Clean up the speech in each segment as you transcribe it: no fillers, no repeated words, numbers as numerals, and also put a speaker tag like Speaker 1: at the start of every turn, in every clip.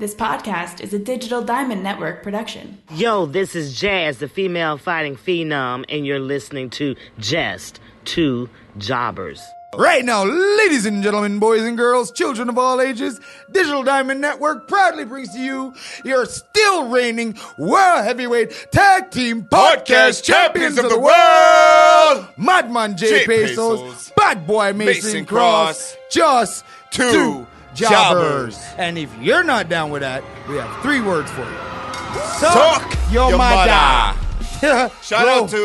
Speaker 1: This podcast is a Digital Diamond Network production.
Speaker 2: Yo, this is Jazz, the female fighting phenom, and you're listening to Just Two Jobbers.
Speaker 3: Right now, ladies and gentlemen, boys and girls, children of all ages, Digital Diamond Network proudly brings to you your still reigning World Heavyweight Tag Team Podcast Champions of the World, Madman J. Pesos, Bad Boy Mason Cross, Just Two Jobbers. And if you're not down with that, we have 3 words for you. Suck your mother.
Speaker 4: Shout out to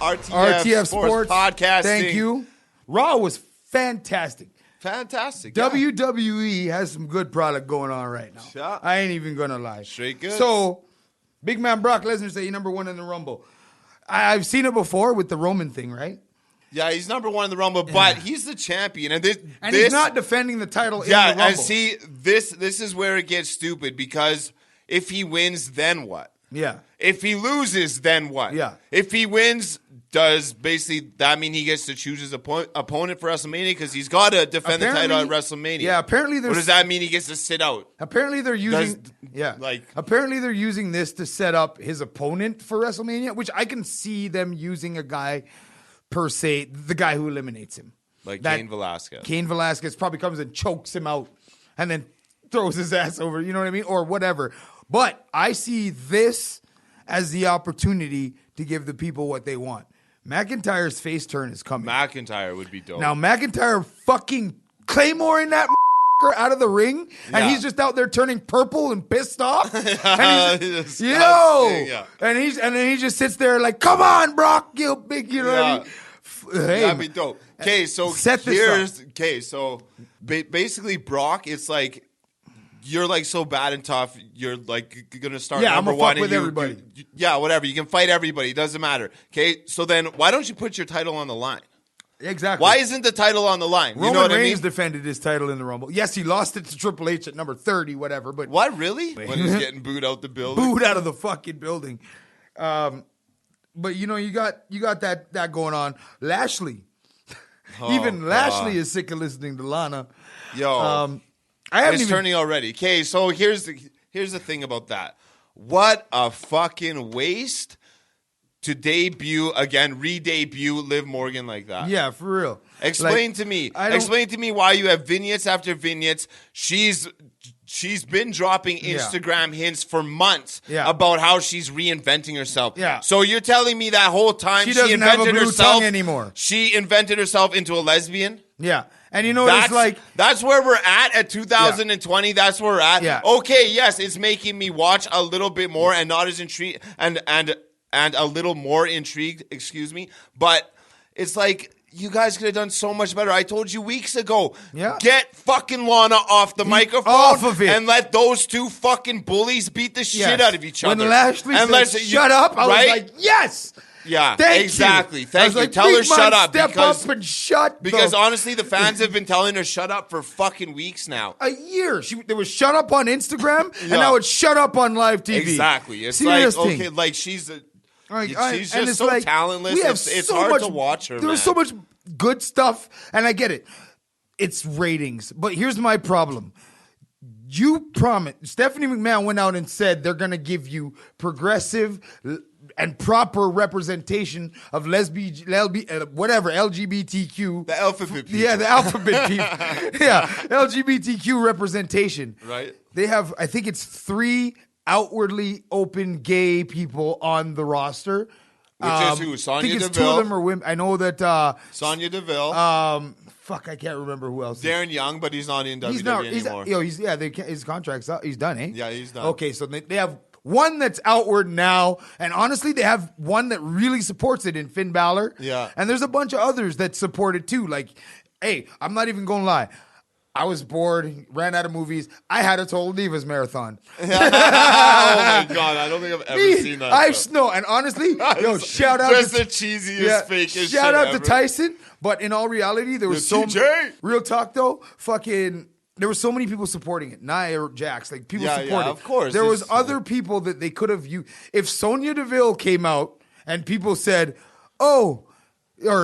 Speaker 4: RTF Sports Podcasting.
Speaker 3: Thank you. Raw was fantastic.
Speaker 4: Fantastic.
Speaker 3: WWE has some good product going on right now.
Speaker 4: Yeah.
Speaker 3: I ain't even going to lie.
Speaker 4: Straight good.
Speaker 3: So, big man Brock Lesnar say he's number 1 in the Rumble. I've seen it before with the Roman thing, right?
Speaker 4: Yeah, he's number 1 in the Rumble, but he's the champion. And
Speaker 3: he's not defending the title in the Rumble.
Speaker 4: Yeah, and see, this is where it gets stupid, because if he wins, then what?
Speaker 3: Yeah.
Speaker 4: If he loses, then what?
Speaker 3: Yeah.
Speaker 4: If he wins, does basically that mean he gets to choose his opponent for WrestleMania? Because he's got to defend the title at WrestleMania.
Speaker 3: Yeah, apparently there's...
Speaker 4: Or does that mean he gets to sit out?
Speaker 3: Apparently they're using... Apparently they're using this to set up his opponent for WrestleMania, which I can see them using a guy, per se, the guy who eliminates him.
Speaker 4: Like Cain Velasquez.
Speaker 3: Cain Velasquez probably comes and chokes him out and then throws his ass over, you know what I mean? Or whatever. But I see this as the opportunity to give the people what they want. McIntyre's face turn is coming.
Speaker 4: McIntyre would be dope.
Speaker 3: Now, McIntyre fucking Claymore in that out of the ring, and he's just out there turning purple and pissed off. And he's, and then he just sits there like, "Come on, Brock, you big," you know what I mean? Hey,
Speaker 4: that'd be dope. Okay, so basically Brock, it's like, you're like so bad and tough. You're like going to start number 1
Speaker 3: with everybody.
Speaker 4: Whatever. You can fight everybody. It doesn't matter. Okay, so then why don't you put your title on the line?
Speaker 3: Exactly.
Speaker 4: Why isn't the title on the line?
Speaker 3: Roman
Speaker 4: you know what
Speaker 3: Reigns
Speaker 4: I mean?
Speaker 3: defended his title in the Rumble. Yes, he lost it to Triple H at number 30, whatever. But
Speaker 4: what, really? When he's getting booed out the building?
Speaker 3: Booed out of the fucking building. But you know, you got that going on. Lashley. Even Lashley is sick of listening to Lana.
Speaker 4: Yo. It's turning already. Okay, so here's the thing about that. What a fucking waste to re-debut Liv Morgan like that.
Speaker 3: Yeah, for real.
Speaker 4: Explain to me why you have vignettes after vignettes. She's been dropping Instagram hints for months about how she's reinventing herself.
Speaker 3: Yeah.
Speaker 4: So you're telling me that whole time
Speaker 3: she doesn't have a blue tongue anymore.
Speaker 4: She invented herself into a lesbian?
Speaker 3: Yeah. And you know what it's like?
Speaker 4: That's where we're at 2020. Yeah. That's where we're at.
Speaker 3: Yeah.
Speaker 4: Okay, yes, it's making me watch a little bit more and not as intrigued and a little more intrigued, excuse me. But it's like, you guys could have done so much better. I told you weeks ago.
Speaker 3: Yeah.
Speaker 4: Get fucking Lana off the microphone
Speaker 3: off of it.
Speaker 4: And let those 2 fucking bullies beat the shit out of each other.
Speaker 3: When Lashley said, shut up, I was like, yes.
Speaker 4: Yeah,
Speaker 3: Thank
Speaker 4: exactly.
Speaker 3: you.
Speaker 4: Thank you. Tell her shut up.
Speaker 3: Step up and shut.
Speaker 4: Because honestly, the fans have been telling her shut up for fucking weeks now.
Speaker 3: A year. There was shut up on Instagram, and now it's shut up on live TV.
Speaker 4: Exactly. It's
Speaker 3: Serious
Speaker 4: like,
Speaker 3: thing.
Speaker 4: okay, like she's
Speaker 3: she's
Speaker 4: just so
Speaker 3: like,
Speaker 4: talentless. It's
Speaker 3: so
Speaker 4: hard
Speaker 3: much,
Speaker 4: to watch her,
Speaker 3: There's so much good stuff, and I get it. It's ratings. But here's my problem. You promised. Stephanie McMahon went out and said they're going to give you progressive and proper representation of LGBTQ.
Speaker 4: The alphabet people.
Speaker 3: Yeah, the alphabet people. Yeah, LGBTQ representation.
Speaker 4: Right.
Speaker 3: They have, I think it's 3 outwardly open gay people on the roster.
Speaker 4: Which is who? Sonya
Speaker 3: I think it's
Speaker 4: Deville.
Speaker 3: 2 of them are women. I know that.
Speaker 4: Sonya Deville.
Speaker 3: I can't remember who else.
Speaker 4: Darren Young, but he's not in WWE anymore.
Speaker 3: His contract's up. He's done, eh?
Speaker 4: Yeah, he's done.
Speaker 3: Okay, so they have one that's outward now, and honestly, they have one that really supports it in Finn Balor.
Speaker 4: Yeah.
Speaker 3: And there's a bunch of others that support it too. Like, hey, I'm not even going to lie. I was bored, ran out of movies. I had a Total Divas marathon.
Speaker 4: Oh my God, I don't think I've ever seen that.
Speaker 3: No, and honestly, shout out
Speaker 4: just the cheesiest, fakest
Speaker 3: shout out
Speaker 4: ever.
Speaker 3: to Tyson. But in all reality, there was real talk though. There were so many people supporting it. Nia Jax, like people supported it.
Speaker 4: Of course.
Speaker 3: There was other people that they could have used. If Sonya Deville came out and people said, or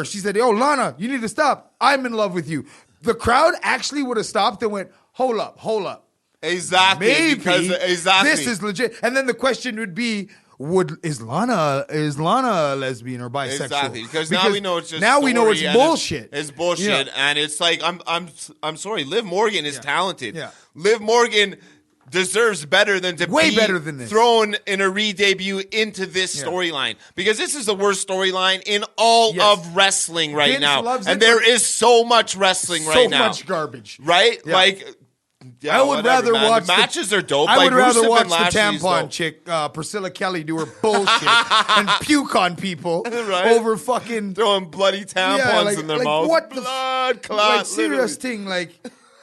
Speaker 3: she said, "Oh, Lana, you need to stop. I'm in love with you." The crowd actually would have stopped and went, hold up.
Speaker 4: Exactly.
Speaker 3: Maybe
Speaker 4: Because, exactly.
Speaker 3: this is legit. And then the question would be, is Lana a lesbian or bisexual?
Speaker 4: Exactly, because now we know it's just
Speaker 3: now we know it's
Speaker 4: story and
Speaker 3: bullshit.
Speaker 4: It's bullshit,
Speaker 3: Yeah.
Speaker 4: and it's like I'm sorry. Liv Morgan is talented.
Speaker 3: Yeah.
Speaker 4: Liv Morgan deserves better than to
Speaker 3: Way
Speaker 4: be
Speaker 3: better than this.
Speaker 4: thrown in a re-debut into this storyline, because this is the worst storyline in all of wrestling right
Speaker 3: Vince
Speaker 4: now,
Speaker 3: loves
Speaker 4: and
Speaker 3: it,
Speaker 4: there
Speaker 3: but
Speaker 4: is so much wrestling
Speaker 3: so
Speaker 4: right now.
Speaker 3: much garbage.
Speaker 4: Right?
Speaker 3: Yeah.
Speaker 4: Like, yeah,
Speaker 3: I would
Speaker 4: whatever,
Speaker 3: rather
Speaker 4: man.
Speaker 3: watch
Speaker 4: the matches are dope.
Speaker 3: I
Speaker 4: Like,
Speaker 3: would rather
Speaker 4: Rusev
Speaker 3: watch
Speaker 4: and
Speaker 3: the
Speaker 4: Lashley's
Speaker 3: tampon
Speaker 4: dope.
Speaker 3: chick, Priscilla Kelly, do her bullshit and puke on people
Speaker 4: Right?
Speaker 3: over fucking
Speaker 4: throwing bloody tampons in their mouth.
Speaker 3: What the
Speaker 4: blood clot?
Speaker 3: like serious thing? Like,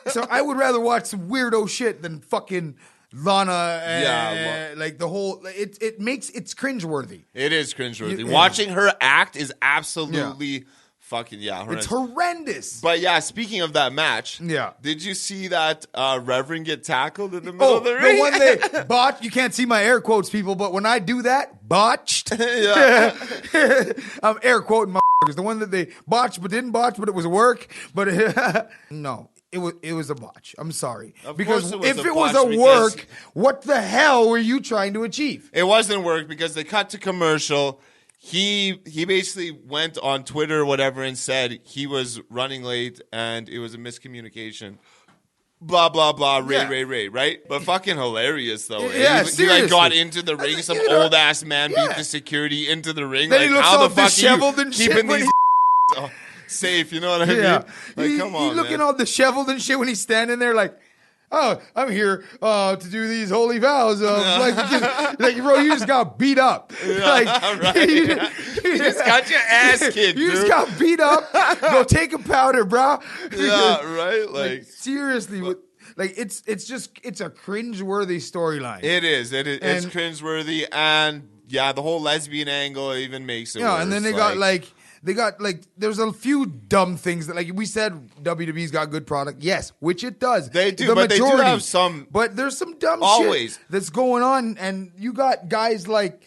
Speaker 3: so I would rather watch some weirdo shit than fucking Lana. And, like the whole. It's cringeworthy.
Speaker 4: It is cringeworthy.
Speaker 3: Yeah.
Speaker 4: Watching her act is absolutely fucking horrendous.
Speaker 3: It's horrendous.
Speaker 4: But yeah, speaking of that match, did you see that Reverend get tackled in the middle of the ring?
Speaker 3: The one they botched. You can't see my air quotes, people, but when I do that, botched. I'm air quoting my the one that they botched but didn't botch, but it was work. But no. It was a botch. I'm sorry. Because if it was a work, what the hell were you trying to achieve?
Speaker 4: It wasn't work because they cut to commercial. He basically went on Twitter or whatever and said he was running late and it was a miscommunication. Blah, blah, blah, Ray, right? But fucking hilarious, though.
Speaker 3: Yeah,
Speaker 4: he like got into the ring. Some old-ass man beat the security into the ring.
Speaker 3: Then
Speaker 4: like,
Speaker 3: he looks
Speaker 4: how
Speaker 3: all
Speaker 4: the fuck
Speaker 3: disheveled
Speaker 4: are you
Speaker 3: and shit
Speaker 4: keeping
Speaker 3: when
Speaker 4: these safe, you know what I mean? Like, come on,
Speaker 3: He looking
Speaker 4: man.
Speaker 3: all disheveled and shit when he's standing there like, oh, I'm here to do these holy vows. Like, bro, you just got beat up. Like,
Speaker 4: right. You just got your ass kicked,
Speaker 3: You just
Speaker 4: dude.
Speaker 3: got beat up. Go take a powder, bro.
Speaker 4: Yeah, right? Like
Speaker 3: seriously, like it's a cringeworthy storyline.
Speaker 4: It is. It's cringeworthy, and the whole lesbian angle even makes it worse.
Speaker 3: And then they got there's a few dumb things that, like we said, WWE's got good product. Yes, which it does.
Speaker 4: They do, but they do have some.
Speaker 3: But there's some dumb
Speaker 4: always
Speaker 3: shit that's going on, and you got guys like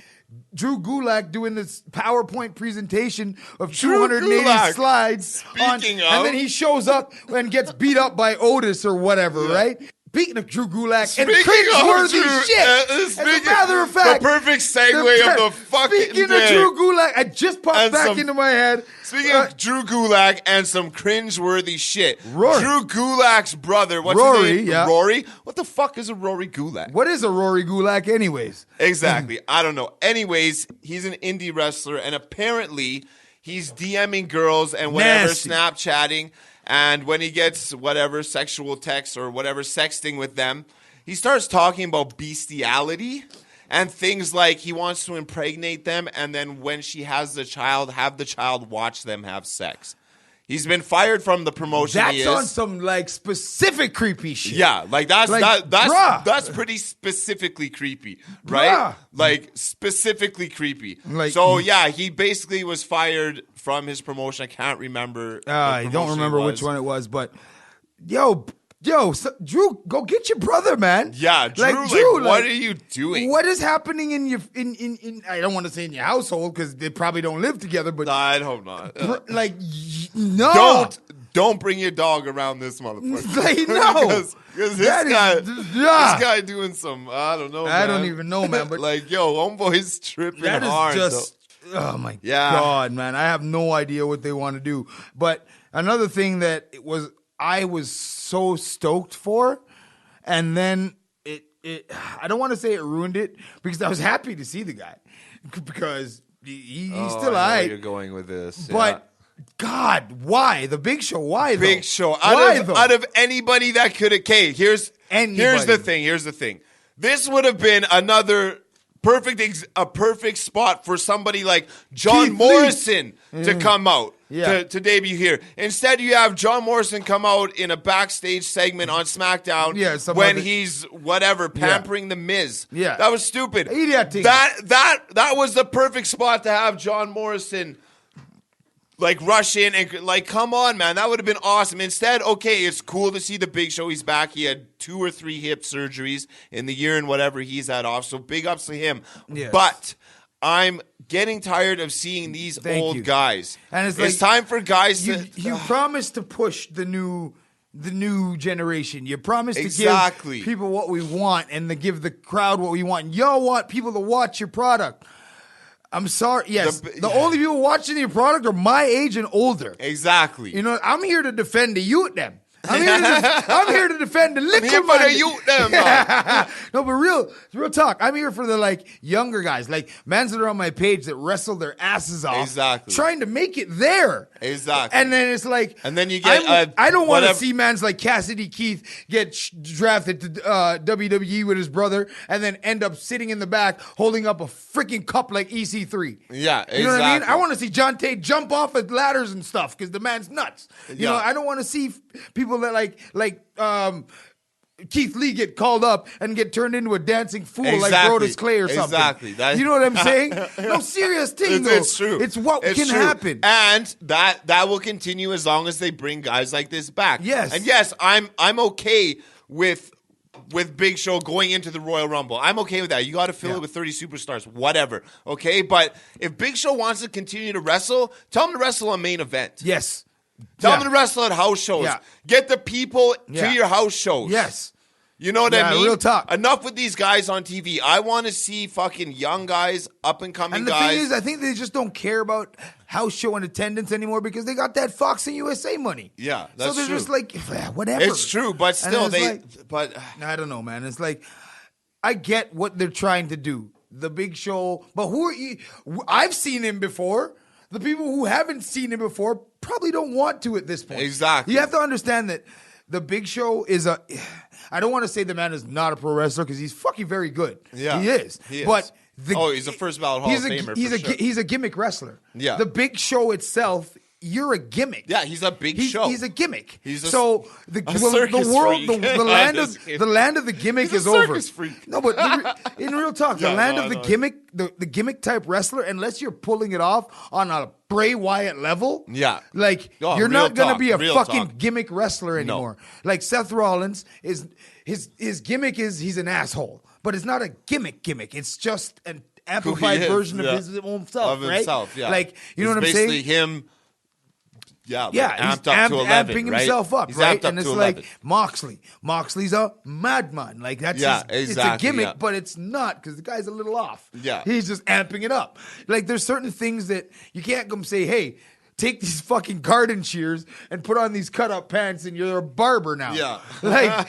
Speaker 3: Drew Gulak doing this PowerPoint presentation of 280 slides.
Speaker 4: Speaking of,
Speaker 3: and then he shows up and gets beat up by Otis or whatever, right? Speaking of Drew Gulak and cringeworthy shit, as a matter of fact,
Speaker 4: the perfect segue of the fucking
Speaker 3: speaking
Speaker 4: day.
Speaker 3: of Drew Gulak, I just popped back into my head.
Speaker 4: Speaking of Drew Gulak and some cringeworthy shit,
Speaker 3: Rory.
Speaker 4: Drew Gulak's brother, what's
Speaker 3: Rory,
Speaker 4: his name?
Speaker 3: yeah.
Speaker 4: Rory? What the fuck is a Rory Gulak?
Speaker 3: What is a Rory Gulak anyways?
Speaker 4: Exactly. I don't know. Anyways, he's an indie wrestler, and apparently he's DMing girls and whatever,
Speaker 3: Nasty.
Speaker 4: Snapchatting. And when he gets whatever sexual text or whatever sexting with them, he starts talking about bestiality and things like he wants to impregnate them, and then when she has the child, have the child watch them have sex. He's been fired from the promotion.
Speaker 3: That's on some like specific creepy shit.
Speaker 4: Yeah, like that's pretty specifically creepy, right?
Speaker 3: Bruh.
Speaker 4: Like specifically creepy.
Speaker 3: Like-
Speaker 4: so yeah, he basically was fired from his promotion. I can't remember.
Speaker 3: I don't remember which one it was, but Drew, go get your brother, man.
Speaker 4: Yeah, Drew, what are you doing?
Speaker 3: What is happening in your in I don't want to say in your household because they probably don't live together, but
Speaker 4: I'd hope not.
Speaker 3: No.
Speaker 4: Don't bring your dog around this motherfucker.
Speaker 3: Like, no.
Speaker 4: Because this guy doing some, I don't know, man.
Speaker 3: I don't even know, man. But
Speaker 4: like, homeboy's tripping
Speaker 3: that is
Speaker 4: hard.
Speaker 3: just, oh my God, man. I have no idea what they want to do. But another thing that I was so stoked for, and then it I don't want to say it ruined it, because I was happy to see the guy, because he's still
Speaker 4: I know you're going with this.
Speaker 3: But God, why the Big Show? Why though?
Speaker 4: Big Show.
Speaker 3: Why though?
Speaker 4: Out of anybody that could have came. Here's the thing. This would have been another a perfect spot for somebody like John
Speaker 3: Keith
Speaker 4: Morrison to come out
Speaker 3: Yeah.
Speaker 4: to debut here. Instead, you have John Morrison come out in a backstage segment on SmackDown when he's whatever pampering the Miz.
Speaker 3: Yeah,
Speaker 4: that was stupid.
Speaker 3: Idiotic.
Speaker 4: That was the perfect spot to have John Morrison like rush in and like, come on, man, that would have been awesome. Instead, okay, it's cool to see the Big Show. He's back. He had 2 or 3 hip surgeries in the year and whatever he's had off. So big ups to him.
Speaker 3: Yes.
Speaker 4: But I'm getting tired of seeing these old guys.
Speaker 3: And
Speaker 4: it's time for guys
Speaker 3: you promised to push the new the new generation. You promise to
Speaker 4: Exactly.
Speaker 3: give people what we want and to give the crowd what we want. Y'all want people to watch your product. I'm sorry. Yes, the only people watching your product are my age and older.
Speaker 4: Exactly.
Speaker 3: You know, I'm here to defend the youth them. I'm here to defend the little
Speaker 4: I'm here for the youth them.
Speaker 3: No, but real talk. I'm here for the like younger guys, like mans that are on my page that wrestle their asses off,
Speaker 4: Exactly.
Speaker 3: trying to make it there.
Speaker 4: Exactly.
Speaker 3: And then it's like,
Speaker 4: and then you get.
Speaker 3: I don't want to see mans like Cassidy Keith get drafted to WWE with his brother, and then end up sitting in the back holding up a freaking cup like EC3.
Speaker 4: Yeah, exactly.
Speaker 3: You know what I mean? I want to see John Tate jump off of ladders and stuff because the man's nuts. You know, I don't want to see people that like Keith Lee get called up and get turned into a dancing fool like Brodus Clay or something.
Speaker 4: Exactly.
Speaker 3: You know what I'm saying? No, serious thing though.
Speaker 4: It's true.
Speaker 3: It's what can
Speaker 4: true.
Speaker 3: happen.
Speaker 4: And that will continue as long as they bring guys like this back.
Speaker 3: Yes.
Speaker 4: And yes, I'm okay with Big Show going into the Royal Rumble. I'm okay with that. You got to fill it with 30 superstars, whatever. Okay? But if Big Show wants to continue to wrestle, tell him to wrestle on main event.
Speaker 3: Yes.
Speaker 4: Tell them to wrestle at house shows.
Speaker 3: Yeah.
Speaker 4: Get the people to your house shows.
Speaker 3: Yes.
Speaker 4: You know what I mean?
Speaker 3: Real talk.
Speaker 4: Enough with these guys on TV. I want to see fucking young guys, up and coming
Speaker 3: And the
Speaker 4: guys.
Speaker 3: thing is, I think they just don't care about house show and attendance anymore because they got that Fox and USA money.
Speaker 4: Yeah, that's
Speaker 3: so they're
Speaker 4: true.
Speaker 3: just like, whatever.
Speaker 4: It's true, but still, but
Speaker 3: I don't know, man. It's like, I get what they're trying to do. The Big Show, but who are you? I've seen him before. The people who haven't seen him before probably don't want to at this point.
Speaker 4: Exactly.
Speaker 3: You have to understand that the Big Show is I don't want to say the man is not a pro wrestler because he's fucking very good.
Speaker 4: Yeah,
Speaker 3: he is. But
Speaker 4: he's a first ballot Hall of Famer.
Speaker 3: He's a gimmick wrestler.
Speaker 4: Yeah.
Speaker 3: The Big Show itself, you're a gimmick.
Speaker 4: Yeah, he's a big show.
Speaker 3: He's a gimmick.
Speaker 4: He's a
Speaker 3: the world,
Speaker 4: freak.
Speaker 3: the land of the gimmick
Speaker 4: He's
Speaker 3: is
Speaker 4: a
Speaker 3: over.
Speaker 4: circus freak.
Speaker 3: No, but in real talk, the land of the gimmick, the gimmick type wrestler, unless you're pulling it off on a Bray Wyatt level,
Speaker 4: Yeah.
Speaker 3: like
Speaker 4: Oh,
Speaker 3: you're
Speaker 4: real
Speaker 3: not gonna
Speaker 4: talk,
Speaker 3: be a
Speaker 4: real
Speaker 3: fucking
Speaker 4: talk.
Speaker 3: gimmick wrestler anymore. Like Seth Rollins is his gimmick is he's an asshole, but it's not a gimmick. It's just an amplified version of his himself, right?
Speaker 4: Yeah.
Speaker 3: Like you know what I'm saying?
Speaker 4: Basically him. Yeah,
Speaker 3: Yeah,
Speaker 4: amped up to 11,
Speaker 3: amping
Speaker 4: right?
Speaker 3: himself up,
Speaker 4: He's
Speaker 3: right?
Speaker 4: amped up
Speaker 3: And it's
Speaker 4: to
Speaker 3: like
Speaker 4: 11.
Speaker 3: Moxley. Moxley's a madman. Like that's
Speaker 4: exactly.
Speaker 3: it's a gimmick, but it's not because the guy's a little off.
Speaker 4: Yeah.
Speaker 3: He's just amping it up. Like there's certain things that you can't come say, hey, take these fucking garden shears and put on these cut up pants and you're a barber now.
Speaker 4: Yeah.
Speaker 3: Like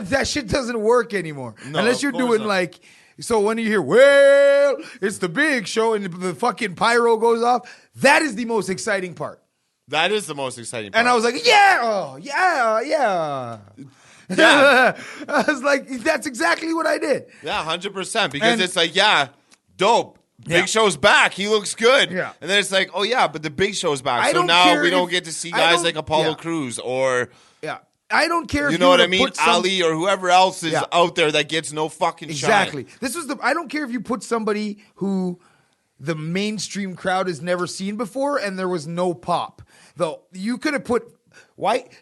Speaker 3: that shit doesn't work anymore.
Speaker 4: No,
Speaker 3: unless you're
Speaker 4: of course
Speaker 3: doing
Speaker 4: not.
Speaker 3: like so when you hear, well, it's the Big Show and the fucking pyro goes off, that is the most exciting part.
Speaker 4: That is the most exciting part.
Speaker 3: And I was like, yeah.
Speaker 4: Yeah.
Speaker 3: I was like, that's exactly what I did.
Speaker 4: Yeah, 100%. Because
Speaker 3: And-
Speaker 4: it's like, dope.
Speaker 3: Yeah.
Speaker 4: Big Show's back. He looks good.
Speaker 3: Yeah.
Speaker 4: And then it's like, oh, yeah, but the Big Show's back.
Speaker 3: I
Speaker 4: So
Speaker 3: don't
Speaker 4: now
Speaker 3: care
Speaker 4: we don't
Speaker 3: if-
Speaker 4: get to see
Speaker 3: I
Speaker 4: guys
Speaker 3: don't-
Speaker 4: like Apollo
Speaker 3: yeah.
Speaker 4: Crews or,
Speaker 3: Yeah. I don't care if
Speaker 4: you know what
Speaker 3: were
Speaker 4: I
Speaker 3: to
Speaker 4: mean?
Speaker 3: put some-
Speaker 4: Ali or whoever else is
Speaker 3: Yeah.
Speaker 4: out there that gets no fucking
Speaker 3: Exactly.
Speaker 4: shine.
Speaker 3: I don't care if you put somebody who the mainstream crowd has never seen before and there was no pop. Though you could have put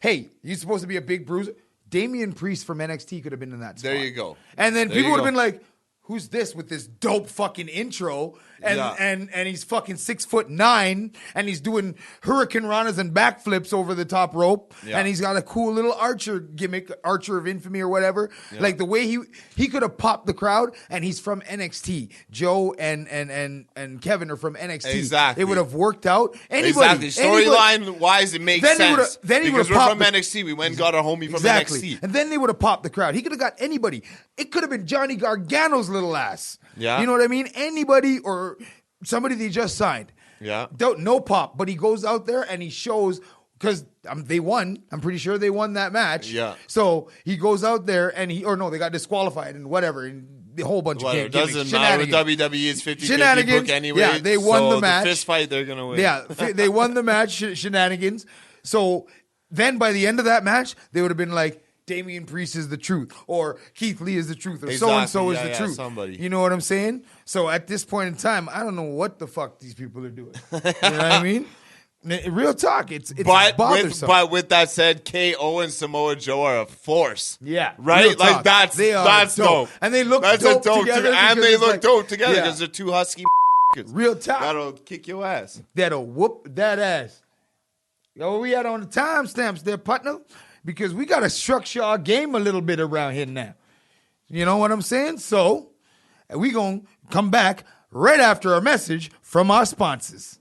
Speaker 3: hey, you're supposed to be a big bruiser. Damian Priest from NXT could have been in that spot.
Speaker 4: There you go.
Speaker 3: And then
Speaker 4: There
Speaker 3: people
Speaker 4: you
Speaker 3: would have
Speaker 4: go.
Speaker 3: been like, who's this with this dope fucking intro? And he's fucking 6'9" and he's doing hurricane ranas and backflips over the top rope.
Speaker 4: Yeah.
Speaker 3: And he's got a cool little archer gimmick, Archer of Infamy or whatever.
Speaker 4: Yeah.
Speaker 3: Like the way he could have popped the crowd, and he's from NXT. Joe and Kevin are from NXT.
Speaker 4: Exactly.
Speaker 3: It would have worked out. Anybody.
Speaker 4: Storyline wise, it makes
Speaker 3: Then he
Speaker 4: sense.
Speaker 3: would've- then he
Speaker 4: because
Speaker 3: would've
Speaker 4: we're from
Speaker 3: popped the-
Speaker 4: NXT. We went and got our homie from
Speaker 3: Exactly.
Speaker 4: NXT.
Speaker 3: And then they would have popped the crowd. He could have got anybody. It could have been Johnny Gargano's little ass.
Speaker 4: Yeah.
Speaker 3: You know what I mean? Anybody or somebody they just signed.
Speaker 4: Yeah.
Speaker 3: No pop, but he goes out there and he shows because they won. I'm pretty sure they won that match.
Speaker 4: Yeah.
Speaker 3: So he goes out there and they got disqualified and whatever. And the whole bunch
Speaker 4: Whatever.
Speaker 3: of
Speaker 4: Doesn't matter. WWE is 50-50
Speaker 3: Shenanigans.
Speaker 4: book anyway.
Speaker 3: Yeah, they won
Speaker 4: so
Speaker 3: the match.
Speaker 4: fist fight, they're going to win.
Speaker 3: Yeah, they won the match, shenanigans. So then by the end of that match, they would have been like, Damian Priest is the truth, or Keith Lee is the truth, or so-and-so is the truth.
Speaker 4: Somebody.
Speaker 3: You know what I'm saying? So at this point in time, I don't know what the fuck these people are doing. You know what I mean? Real talk, it's bothersome.
Speaker 4: But with that said, KO and Samoa Joe are a force.
Speaker 3: Yeah,
Speaker 4: right.
Speaker 3: real
Speaker 4: Like
Speaker 3: talk.
Speaker 4: that's
Speaker 3: They are
Speaker 4: that's
Speaker 3: dope.
Speaker 4: dope,
Speaker 3: and they look
Speaker 4: that's
Speaker 3: dope
Speaker 4: a dope
Speaker 3: together,
Speaker 4: and
Speaker 3: because
Speaker 4: they
Speaker 3: it's
Speaker 4: look
Speaker 3: like-
Speaker 4: dope together
Speaker 3: Yeah.
Speaker 4: because they're two husky.
Speaker 3: Real talk.
Speaker 4: That'll kick your ass.
Speaker 3: That'll whoop that ass. Yo, we had on the timestamps there, partner. because we got to structure our game a little bit around here now. You know what I'm saying? So we going to come back right after a message from our sponsors.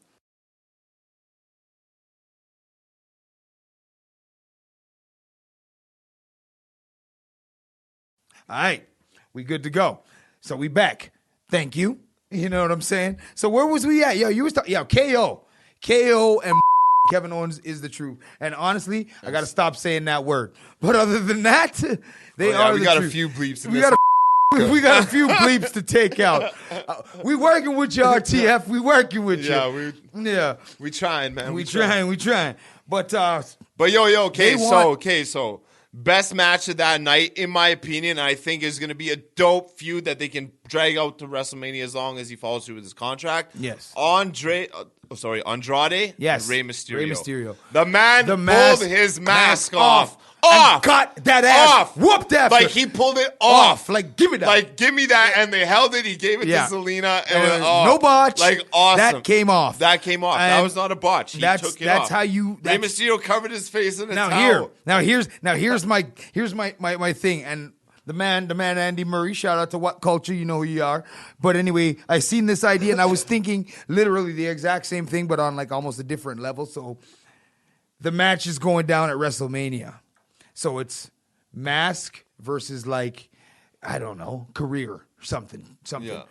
Speaker 3: All right, we good to go. So we back. Thank you. You know what I'm saying? So where was we at? Yo, you was talking. Yo, KO and Kevin Owens is the truth. And honestly, I got to stop saying that word. But other than that, they are the truth.
Speaker 4: We got a few bleeps.
Speaker 3: We got a few bleeps to take out. We working with you, RTF. We working with you.
Speaker 4: We trying, man.
Speaker 3: We trying. But
Speaker 4: so best match of that night, in my opinion, I think is going to be a dope feud that they can drag out to WrestleMania as long as he follows through with his contract.
Speaker 3: Yes.
Speaker 4: Andrade.
Speaker 3: Yes.
Speaker 4: Rey Mysterio.
Speaker 3: Rey Mysterio.
Speaker 4: The man pulled his mask off.
Speaker 3: Got that ass
Speaker 4: off.
Speaker 3: Whooped after.
Speaker 4: Like, he pulled it off.
Speaker 3: Like, give me that.
Speaker 4: Like, give me that. And they held it. He gave it to Zelina. And
Speaker 3: no botch.
Speaker 4: Like, awesome.
Speaker 3: That came off.
Speaker 4: That was not a botch. He took it off.
Speaker 3: That's how you.
Speaker 4: Rey Mysterio covered his face in a towel.
Speaker 3: Here's my thing. And the man Andy Murray, shout out to What Culture, you know who you are. But anyway, I seen this idea and I was thinking literally the exact same thing, but on like almost a different level. So the match is going down at WrestleMania. So it's mask versus like, I don't know, career or something. Yeah.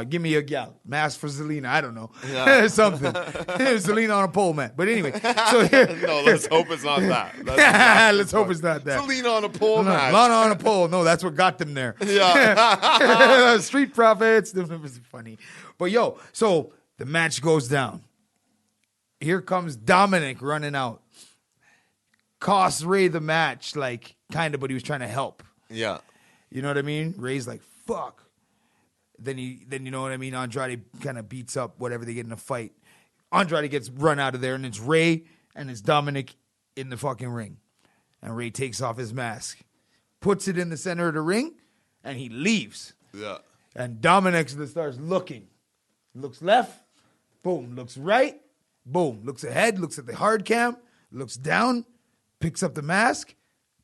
Speaker 3: Give me a mask for Zelina. I don't know. Yeah. Something. Zelina on a pole, man. But anyway. So
Speaker 4: no, let's hope it's not that.
Speaker 3: Let's hope it's not that.
Speaker 4: Zelina on a pole, man.
Speaker 3: Lana on a pole. No, that's what got them there.
Speaker 4: Yeah.
Speaker 3: Street Profits. It was funny. But so the match goes down. Here comes Dominic running out. Costs Ray the match, like, kind of, but he was trying to help.
Speaker 4: Yeah.
Speaker 3: You know what I mean? Ray's like, fuck. Then you know what I mean? Andrade kind of beats up whatever they get in a fight. Andrade gets run out of there, and it's Ray and it's Dominic in the fucking ring. And Ray takes off his mask, puts it in the center of the ring, and he leaves.
Speaker 4: Yeah.
Speaker 3: And Dominic starts looking. Looks left, boom. Looks right, boom. Looks ahead, looks at the hard cam, looks down, picks up the mask,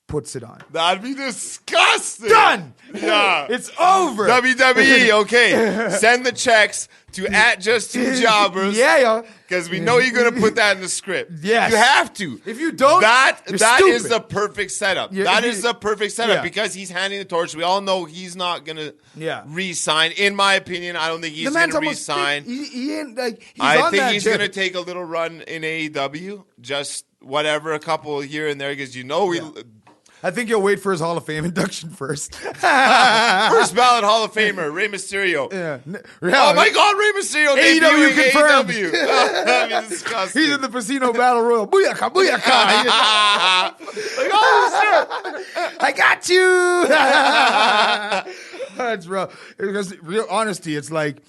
Speaker 3: puts it on.
Speaker 4: That'd be disgusting.
Speaker 3: Done.
Speaker 4: Yeah.
Speaker 3: It's over.
Speaker 4: WWE, okay. Send the checks to @Just2Jobbers.
Speaker 3: Yeah.
Speaker 4: Because we know you're going to put that in the script.
Speaker 3: Yes.
Speaker 4: You have to.
Speaker 3: If you don't,
Speaker 4: that
Speaker 3: stupid.
Speaker 4: is the perfect setup. That is the perfect setup because he's handing the torch. We all know he's not going to re-sign. In my opinion, I don't think he's going to re-sign.
Speaker 3: He ain't like.
Speaker 4: I think he's going to take a little run in AEW. Just whatever, a couple here and there, because
Speaker 3: I think you'll wait for his Hall of Fame induction first.
Speaker 4: First ballot Hall of Famer, Rey Mysterio.
Speaker 3: Yeah.
Speaker 4: Oh my God, Rey Mysterio
Speaker 3: AEW confirmed.
Speaker 4: AEW. That'd be disgusting.
Speaker 3: He's in the Casino Battle Royal. Booyaka, booyaka.
Speaker 4: Like, oh, shit.
Speaker 3: I got you. That's rough. Because real honesty, it's like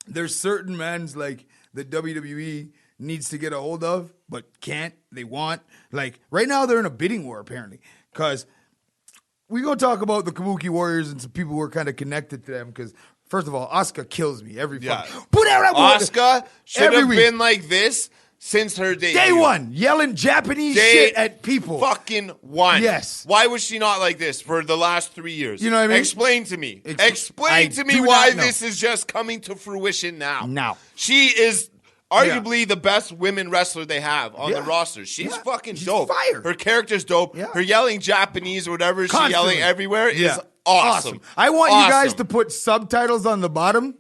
Speaker 3: there's certain men's like the WWE needs to get a hold of, but can't. They want. Like right now, they're in a bidding war apparently. Because we're going to talk about the Kabuki Warriors and some people who are kind of connected to them. Because, first of all, Asuka kills me every fucking...
Speaker 4: Asuka should have been like this since her debut.
Speaker 3: Day one, yelling Japanese shit at people.
Speaker 4: Fucking one.
Speaker 3: Yes.
Speaker 4: Why was she not like this for the last 3 years?
Speaker 3: You know what I mean?
Speaker 4: Explain to me. Explain to me why this is just coming to fruition now.
Speaker 3: Now.
Speaker 4: She is... arguably the best women wrestler they have on the roster. She's fucking dope.
Speaker 3: Fire.
Speaker 4: Her character's dope. Yeah. Her yelling Japanese or whatever she's yelling everywhere is awesome.
Speaker 3: I want you guys to put subtitles on the bottom,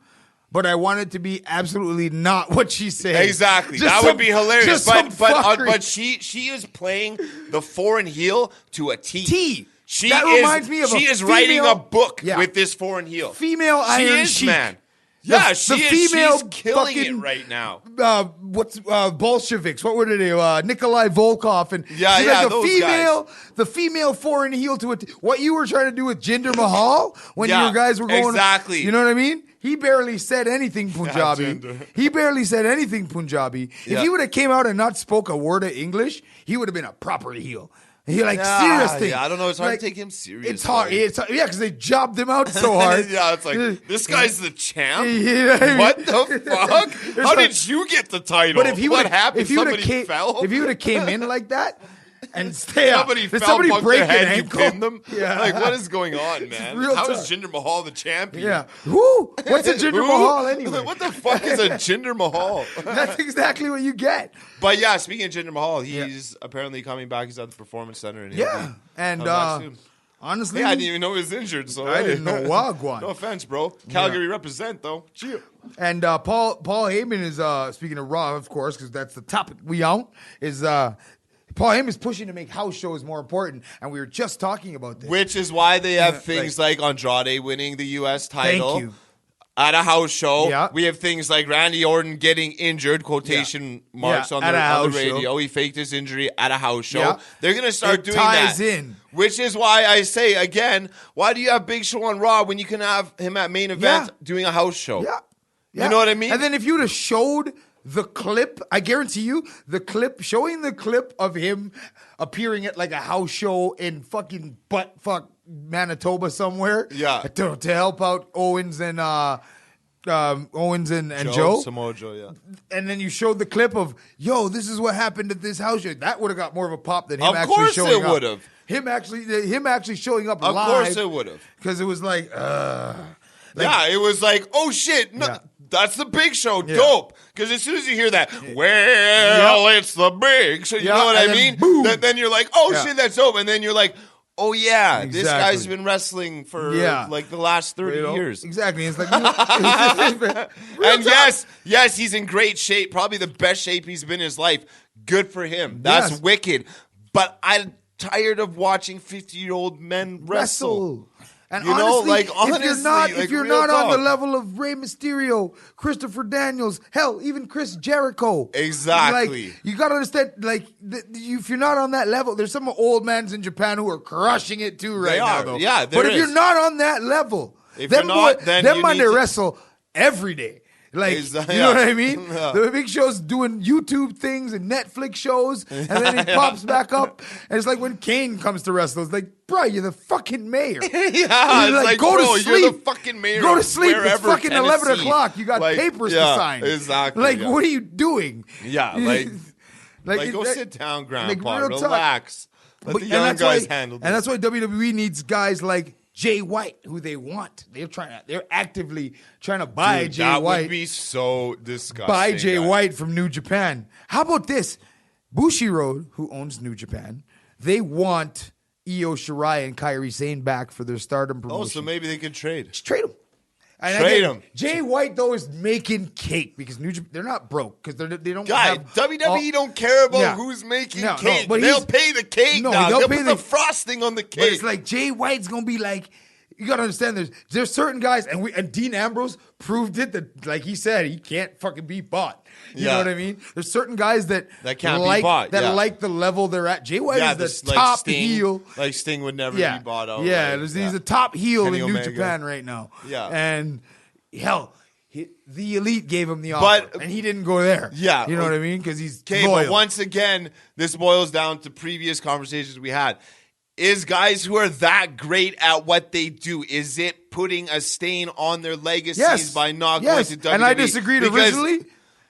Speaker 3: but I want it to be absolutely not what she's saying.
Speaker 4: Exactly. That would be hilarious. But she is playing the foreign heel to a T. She is writing a book with this foreign heel.
Speaker 3: Female Iron Sheik.
Speaker 4: Man. Yeah, she's killing it right now.
Speaker 3: Bolsheviks? What were they? Nikolai Volkov and
Speaker 4: those guys.
Speaker 3: The female foreign heel to it. What you were trying to do with Jinder Mahal when you guys were going?
Speaker 4: Exactly.
Speaker 3: You know what I mean? He barely said anything Punjabi. If he would have came out and not spoke a word of English, he would have been a proper heel. He seriously.
Speaker 4: Yeah, I don't know. It's hard to take him seriously.
Speaker 3: It's hard. Because they jobbed him out so hard.
Speaker 4: It's like, this guy's the champ? What the fuck? How did you get the title?
Speaker 3: But if he
Speaker 4: what happened?
Speaker 3: If he
Speaker 4: Somebody fell?
Speaker 3: If he would have came in like that, and stay up.
Speaker 4: Somebody
Speaker 3: Did
Speaker 4: fell,
Speaker 3: somebody
Speaker 4: bumped
Speaker 3: break
Speaker 4: their head,
Speaker 3: an
Speaker 4: you
Speaker 3: ankle?
Speaker 4: pinned them?
Speaker 3: Yeah.
Speaker 4: Like, what is going on, man?
Speaker 3: real
Speaker 4: How
Speaker 3: tough.
Speaker 4: is Jinder Mahal the champion?
Speaker 3: Yeah. Who? What's a Jinder
Speaker 4: Who?
Speaker 3: Mahal anyway?
Speaker 4: What the fuck is a Jinder Mahal?
Speaker 3: That's exactly what you get.
Speaker 4: But yeah, speaking of Jinder Mahal, he's apparently coming back. He's at the Performance Center. And
Speaker 3: Yeah. And honestly,
Speaker 4: hey, I didn't even know he was injured. So
Speaker 3: I didn't know Wagwan.
Speaker 4: No offense, bro. Calgary represent, though. Cheer.
Speaker 3: And Paul Heyman is speaking of Raw, of course, because that's the topic we own. Is Paul Heyman is pushing to make house shows more important, and we were just talking about this.
Speaker 4: Which is why they have things like Andrade winning the U.S. title.
Speaker 3: Thank you.
Speaker 4: At a house show,
Speaker 3: Yeah.
Speaker 4: we have things like Randy Orton getting injured, quotation marks on the radio.
Speaker 3: Show.
Speaker 4: He faked his injury at a house show.
Speaker 3: Yeah.
Speaker 4: They're going to start doing
Speaker 3: ties
Speaker 4: that.
Speaker 3: in.
Speaker 4: Which is why I say, again, why do you have Big Show on Raw when you can have him at main event doing a house show?
Speaker 3: Yeah.
Speaker 4: You know what I mean?
Speaker 3: And then if you would have showed the clip, I guarantee you, showing the clip of him appearing at like a house show in fucking buttfuck Manitoba somewhere.
Speaker 4: Yeah.
Speaker 3: To help out Owens and Joe.
Speaker 4: Samoa Joe, yeah.
Speaker 3: And then you showed the clip of, yo, this is what happened at this house show. That would have got more of a pop than him
Speaker 4: Of
Speaker 3: actually
Speaker 4: course
Speaker 3: showing
Speaker 4: it
Speaker 3: up.
Speaker 4: would've.
Speaker 3: Him actually showing up
Speaker 4: Of
Speaker 3: live.
Speaker 4: course it would have.
Speaker 3: Because it was like,
Speaker 4: yeah, it was like, oh shit, no,
Speaker 3: Yeah.
Speaker 4: that's the Big Show,
Speaker 3: Yeah.
Speaker 4: dope. Because as soon as you hear that, well, it's the Big Show, you
Speaker 3: Yeah,
Speaker 4: know what
Speaker 3: and
Speaker 4: I
Speaker 3: then
Speaker 4: mean?
Speaker 3: boom.
Speaker 4: Then you're like, oh
Speaker 3: Yeah.
Speaker 4: shit, that's dope. And then you're like, oh yeah, this
Speaker 3: Exactly.
Speaker 4: guy's been wrestling for like the last 30
Speaker 3: You know?
Speaker 4: years.
Speaker 3: Exactly. It's like,
Speaker 4: And yes, he's in great shape, probably the best shape he's been in his life. Good for him. That's
Speaker 3: Yes.
Speaker 4: wicked. But I'm tired of watching 50-year-old men wrestle.
Speaker 3: And
Speaker 4: You know,
Speaker 3: honestly,
Speaker 4: like,
Speaker 3: if
Speaker 4: honestly,
Speaker 3: you're
Speaker 4: real
Speaker 3: not on the
Speaker 4: talk.
Speaker 3: level of Rey Mysterio, Christopher Daniels, hell, even Chris Jericho,
Speaker 4: Exactly.
Speaker 3: Like, you gotta understand, like, if you're not on that level, there's some old mans in Japan who are crushing it too right
Speaker 4: They
Speaker 3: now.
Speaker 4: are.
Speaker 3: Though.
Speaker 4: Yeah, there
Speaker 3: but if
Speaker 4: is.
Speaker 3: you're not on that level,
Speaker 4: If you're not, then
Speaker 3: them
Speaker 4: you
Speaker 3: man
Speaker 4: need
Speaker 3: they
Speaker 4: to-
Speaker 3: wrestle every day. Like,
Speaker 4: Exactly.
Speaker 3: you know what I mean?
Speaker 4: Yeah.
Speaker 3: The Big Show's doing YouTube things and Netflix shows, and then he pops back up. And it's like when Kane comes to wrestle, it's like, bro, you're the fucking mayor.
Speaker 4: Yeah, it's like,
Speaker 3: go
Speaker 4: bro,
Speaker 3: to sleep.
Speaker 4: you're the fucking mayor.
Speaker 3: Go to
Speaker 4: of
Speaker 3: sleep. It's
Speaker 4: wherever,
Speaker 3: fucking 11
Speaker 4: Tennessee.
Speaker 3: o'clock. You got
Speaker 4: Like,
Speaker 3: papers
Speaker 4: yeah,
Speaker 3: to sign.
Speaker 4: Exactly.
Speaker 3: Like,
Speaker 4: yeah.
Speaker 3: what are you doing?
Speaker 4: Yeah, like go
Speaker 3: that-
Speaker 4: sit down,
Speaker 3: like,
Speaker 4: Grandpa.
Speaker 3: real talk.
Speaker 4: Relax. Let the
Speaker 3: and
Speaker 4: young
Speaker 3: that's
Speaker 4: guys
Speaker 3: why,
Speaker 4: handle this.
Speaker 3: And that's why WWE needs guys like Jay White, who they want. They're actively trying to buy
Speaker 4: Dude,
Speaker 3: Jay
Speaker 4: that
Speaker 3: White.
Speaker 4: would be so disgusting.
Speaker 3: Buy Jay
Speaker 4: guys.
Speaker 3: White from New Japan. How about this? Bushiroad, who owns New Japan, they want Io Shirai and Kairi Sane back for their Stardom promotion.
Speaker 4: Oh, so maybe they could trade.
Speaker 3: Just trade them. And
Speaker 4: Trade
Speaker 3: again,
Speaker 4: 'em.
Speaker 3: Jay White though is making cake because New Japan, they're not broke because they don't.
Speaker 4: Guy,
Speaker 3: have
Speaker 4: WWE don't care about
Speaker 3: Yeah.
Speaker 4: who's making
Speaker 3: No, no,
Speaker 4: cake.
Speaker 3: but
Speaker 4: They'll
Speaker 3: he's-
Speaker 4: pay the cake
Speaker 3: No,
Speaker 4: now.
Speaker 3: they'll
Speaker 4: They'll
Speaker 3: pay
Speaker 4: put
Speaker 3: the-
Speaker 4: the frosting on the
Speaker 3: But
Speaker 4: cake.
Speaker 3: it's like Jay White's gonna be like, you gotta understand. There's certain guys, and Dean Ambrose proved it that, like he said, he can't fucking be bought. You know
Speaker 4: Yeah.
Speaker 3: what I mean? There's certain guys that
Speaker 4: can't be
Speaker 3: like,
Speaker 4: bought,
Speaker 3: that
Speaker 4: yeah.
Speaker 3: like the level they're at. Jay White
Speaker 4: yeah,
Speaker 3: is
Speaker 4: this,
Speaker 3: the top
Speaker 4: Sting,
Speaker 3: heel.
Speaker 4: Like Sting would never
Speaker 3: Yeah,
Speaker 4: be bought out.
Speaker 3: yeah,
Speaker 4: like,
Speaker 3: he's the top heel
Speaker 4: Kenny
Speaker 3: in New
Speaker 4: Omega.
Speaker 3: Japan right now.
Speaker 4: Yeah.
Speaker 3: and hell. The Elite gave him the offer,
Speaker 4: But-
Speaker 3: and he didn't go there.
Speaker 4: Yeah.
Speaker 3: You know what I mean? Because he's
Speaker 4: Okay,
Speaker 3: loyal.
Speaker 4: but once again, this boils down to previous conversations we had. Is guys who are that great at what they do, is it putting a stain on their legacies
Speaker 3: Yes.
Speaker 4: by not
Speaker 3: Yes.
Speaker 4: going to WWE?
Speaker 3: And I disagreed
Speaker 4: Because
Speaker 3: originally.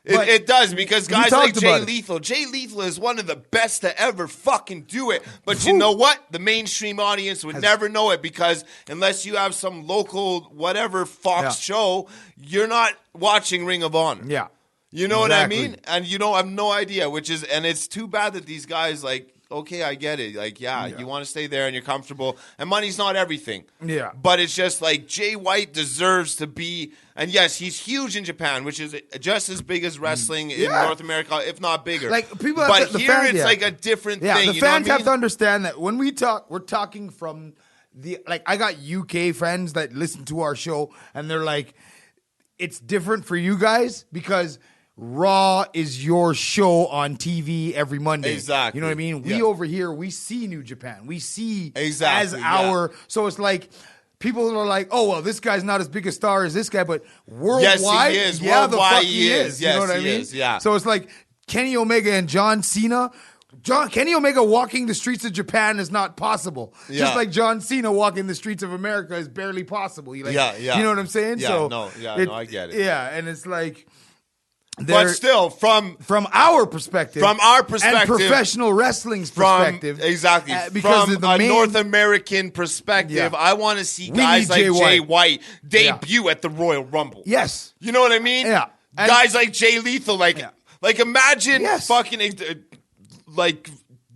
Speaker 3: but
Speaker 4: It does, because
Speaker 3: we
Speaker 4: guys like
Speaker 3: talked
Speaker 4: Jay
Speaker 3: about it.
Speaker 4: Lethal. Jay Lethal is one of the best to ever fucking do it. But you know what? The mainstream audience would never know it because unless you have some local whatever Fox
Speaker 3: Yeah.
Speaker 4: show, you're not watching Ring of Honor.
Speaker 3: Yeah.
Speaker 4: You know what I
Speaker 3: Exactly.
Speaker 4: mean? And you don't have no idea, and it's too bad that these guys like, okay, I get it. Like, yeah. You want to stay there and you're comfortable. And money's not everything.
Speaker 3: Yeah.
Speaker 4: But it's just like Jay White deserves to be, and yes, he's huge in Japan, which is just as big as wrestling in
Speaker 3: Yeah.
Speaker 4: North America, if not bigger.
Speaker 3: Like, people have
Speaker 4: but
Speaker 3: to- the
Speaker 4: here
Speaker 3: fans-
Speaker 4: it's
Speaker 3: yeah.
Speaker 4: like a different
Speaker 3: Yeah,
Speaker 4: thing.
Speaker 3: the
Speaker 4: you know
Speaker 3: fans
Speaker 4: what I
Speaker 3: have to
Speaker 4: mean?
Speaker 3: understand that when we talk, we're talking from I got UK friends that listen to our show, and they're like, it's different for you guys because Raw is your show on TV every Monday.
Speaker 4: Exactly.
Speaker 3: You know what I mean? We
Speaker 4: Yeah.
Speaker 3: over here, we see New Japan. We see
Speaker 4: Exactly,
Speaker 3: as our, so it's like, people are like, oh, well, this guy's not as big a star as this guy, but worldwide,
Speaker 4: Yes, he is.
Speaker 3: yeah, the
Speaker 4: Worldwide,
Speaker 3: fuck
Speaker 4: he is.
Speaker 3: You know
Speaker 4: Yes,
Speaker 3: what I
Speaker 4: he
Speaker 3: mean?
Speaker 4: is, yeah.
Speaker 3: So it's like Kenny Omega and John Cena. Kenny Omega walking the streets of Japan is not possible.
Speaker 4: Yeah.
Speaker 3: Just like John Cena walking the streets of America is barely possible.
Speaker 4: Yeah.
Speaker 3: You know what I'm saying?
Speaker 4: Yeah,
Speaker 3: so
Speaker 4: no, I get it.
Speaker 3: Yeah, and it's like,
Speaker 4: But still, from
Speaker 3: our perspective, and professional wrestling's perspective,
Speaker 4: exactly,
Speaker 3: because
Speaker 4: from
Speaker 3: of the
Speaker 4: a North American perspective, I want to see guys like Jay White debut at the Royal Rumble.
Speaker 3: Yes,
Speaker 4: you know what I mean.
Speaker 3: Yeah, and
Speaker 4: guys like Jay Lethal, like imagine fucking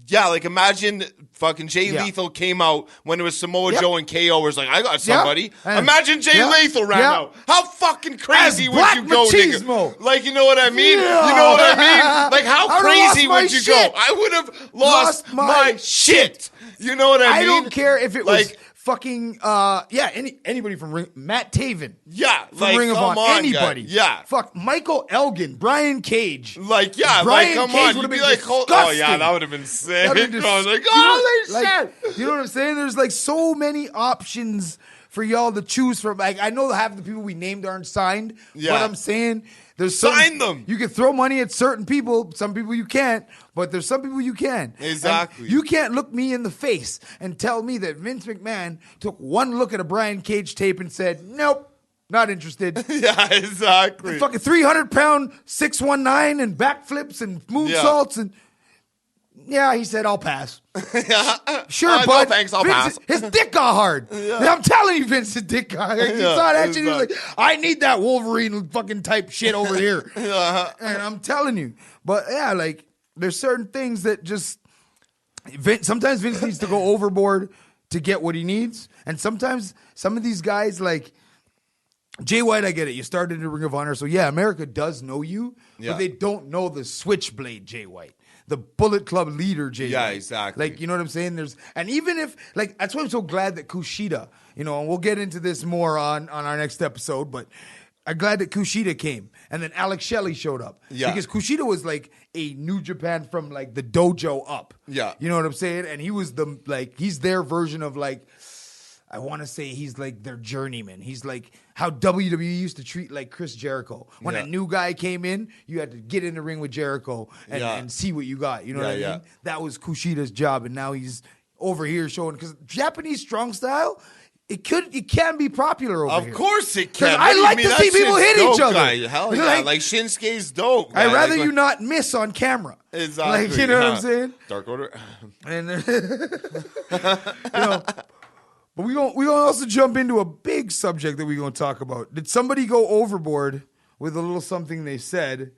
Speaker 4: imagine fucking Jay Lethal came out when it was Samoa Joe and KO was like, I got somebody. Imagine Jay Lethal ran out. How fucking crazy would you go, nigga? Like, you know what I mean?
Speaker 3: Yeah.
Speaker 4: You know what I mean? Like, how crazy would you go? I would have lost my shit. You know what I mean?
Speaker 3: I don't care if it was fucking anybody from Matt Taven.
Speaker 4: Yeah,
Speaker 3: from Ring of Honor. Anybody.
Speaker 4: Guy. Yeah.
Speaker 3: Fuck Michael Elgin, Brian Cage.
Speaker 4: Like, yeah,
Speaker 3: Brian
Speaker 4: come
Speaker 3: Cage
Speaker 4: on.
Speaker 3: Would have been
Speaker 4: like,
Speaker 3: disgusting.
Speaker 4: oh yeah, that would have been sick. I was like, holy shit.
Speaker 3: You know what I'm saying? There's like so many options for y'all to choose from. Like, I know half the people we named aren't signed, but I'm saying there's
Speaker 4: sign them.
Speaker 3: You can throw money at certain people. Some people you can't, but there's some people you can.
Speaker 4: Exactly.
Speaker 3: And you can't look me in the face and tell me that Vince McMahon took one look at a Brian Cage tape and said, "Nope, not interested."
Speaker 4: Yeah, exactly.
Speaker 3: The fucking 300-pound 619 and backflips and moonsaults and. Yeah, he said, I'll pass. Sure, bud.
Speaker 4: No, thanks, I'll pass.
Speaker 3: His dick got hard. I'm telling you, Vince's dick got hard. He saw that shit. He was like, I need that Wolverine fucking type shit over here. And I'm telling you. But yeah, like, there's certain things that just, sometimes Vince needs to go overboard to get what he needs. And sometimes some of these guys, like, Jay White, I get it. You started in Ring of Honor. So yeah, America does know you, but they don't know the Switchblade Jay White. The Bullet Club leader, Jay.
Speaker 4: Yeah,
Speaker 3: White.
Speaker 4: exactly.
Speaker 3: Like, you know what I'm saying? And even if, like, that's why I'm so glad that Kushida, you know, and we'll get into this more on our next episode, but I'm glad that Kushida came. And then Alex Shelley showed up.
Speaker 4: Yeah.
Speaker 3: Because Kushida was like a New Japan from like the dojo up.
Speaker 4: Yeah.
Speaker 3: You know what I'm saying? And he was he's their version of like, I want to say he's like their journeyman. He's like how WWE used to treat like Chris Jericho. When a new guy came in, you had to get in the ring with Jericho and see what you got. You know what I mean? That was Kushida's job, and now he's over here showing, because Japanese strong style, it can be popular over here.
Speaker 4: Of course it can.
Speaker 3: I like to see people hit each other.
Speaker 4: Hell yeah, like Shinsuke's dope.
Speaker 3: I'd rather you not miss on camera.
Speaker 4: Exactly.
Speaker 3: Like, you know what I'm saying?
Speaker 4: Dark Order.
Speaker 3: And you know. But we're gonna also jump into a big subject that we're gonna talk about. Did somebody go overboard with a little something they said?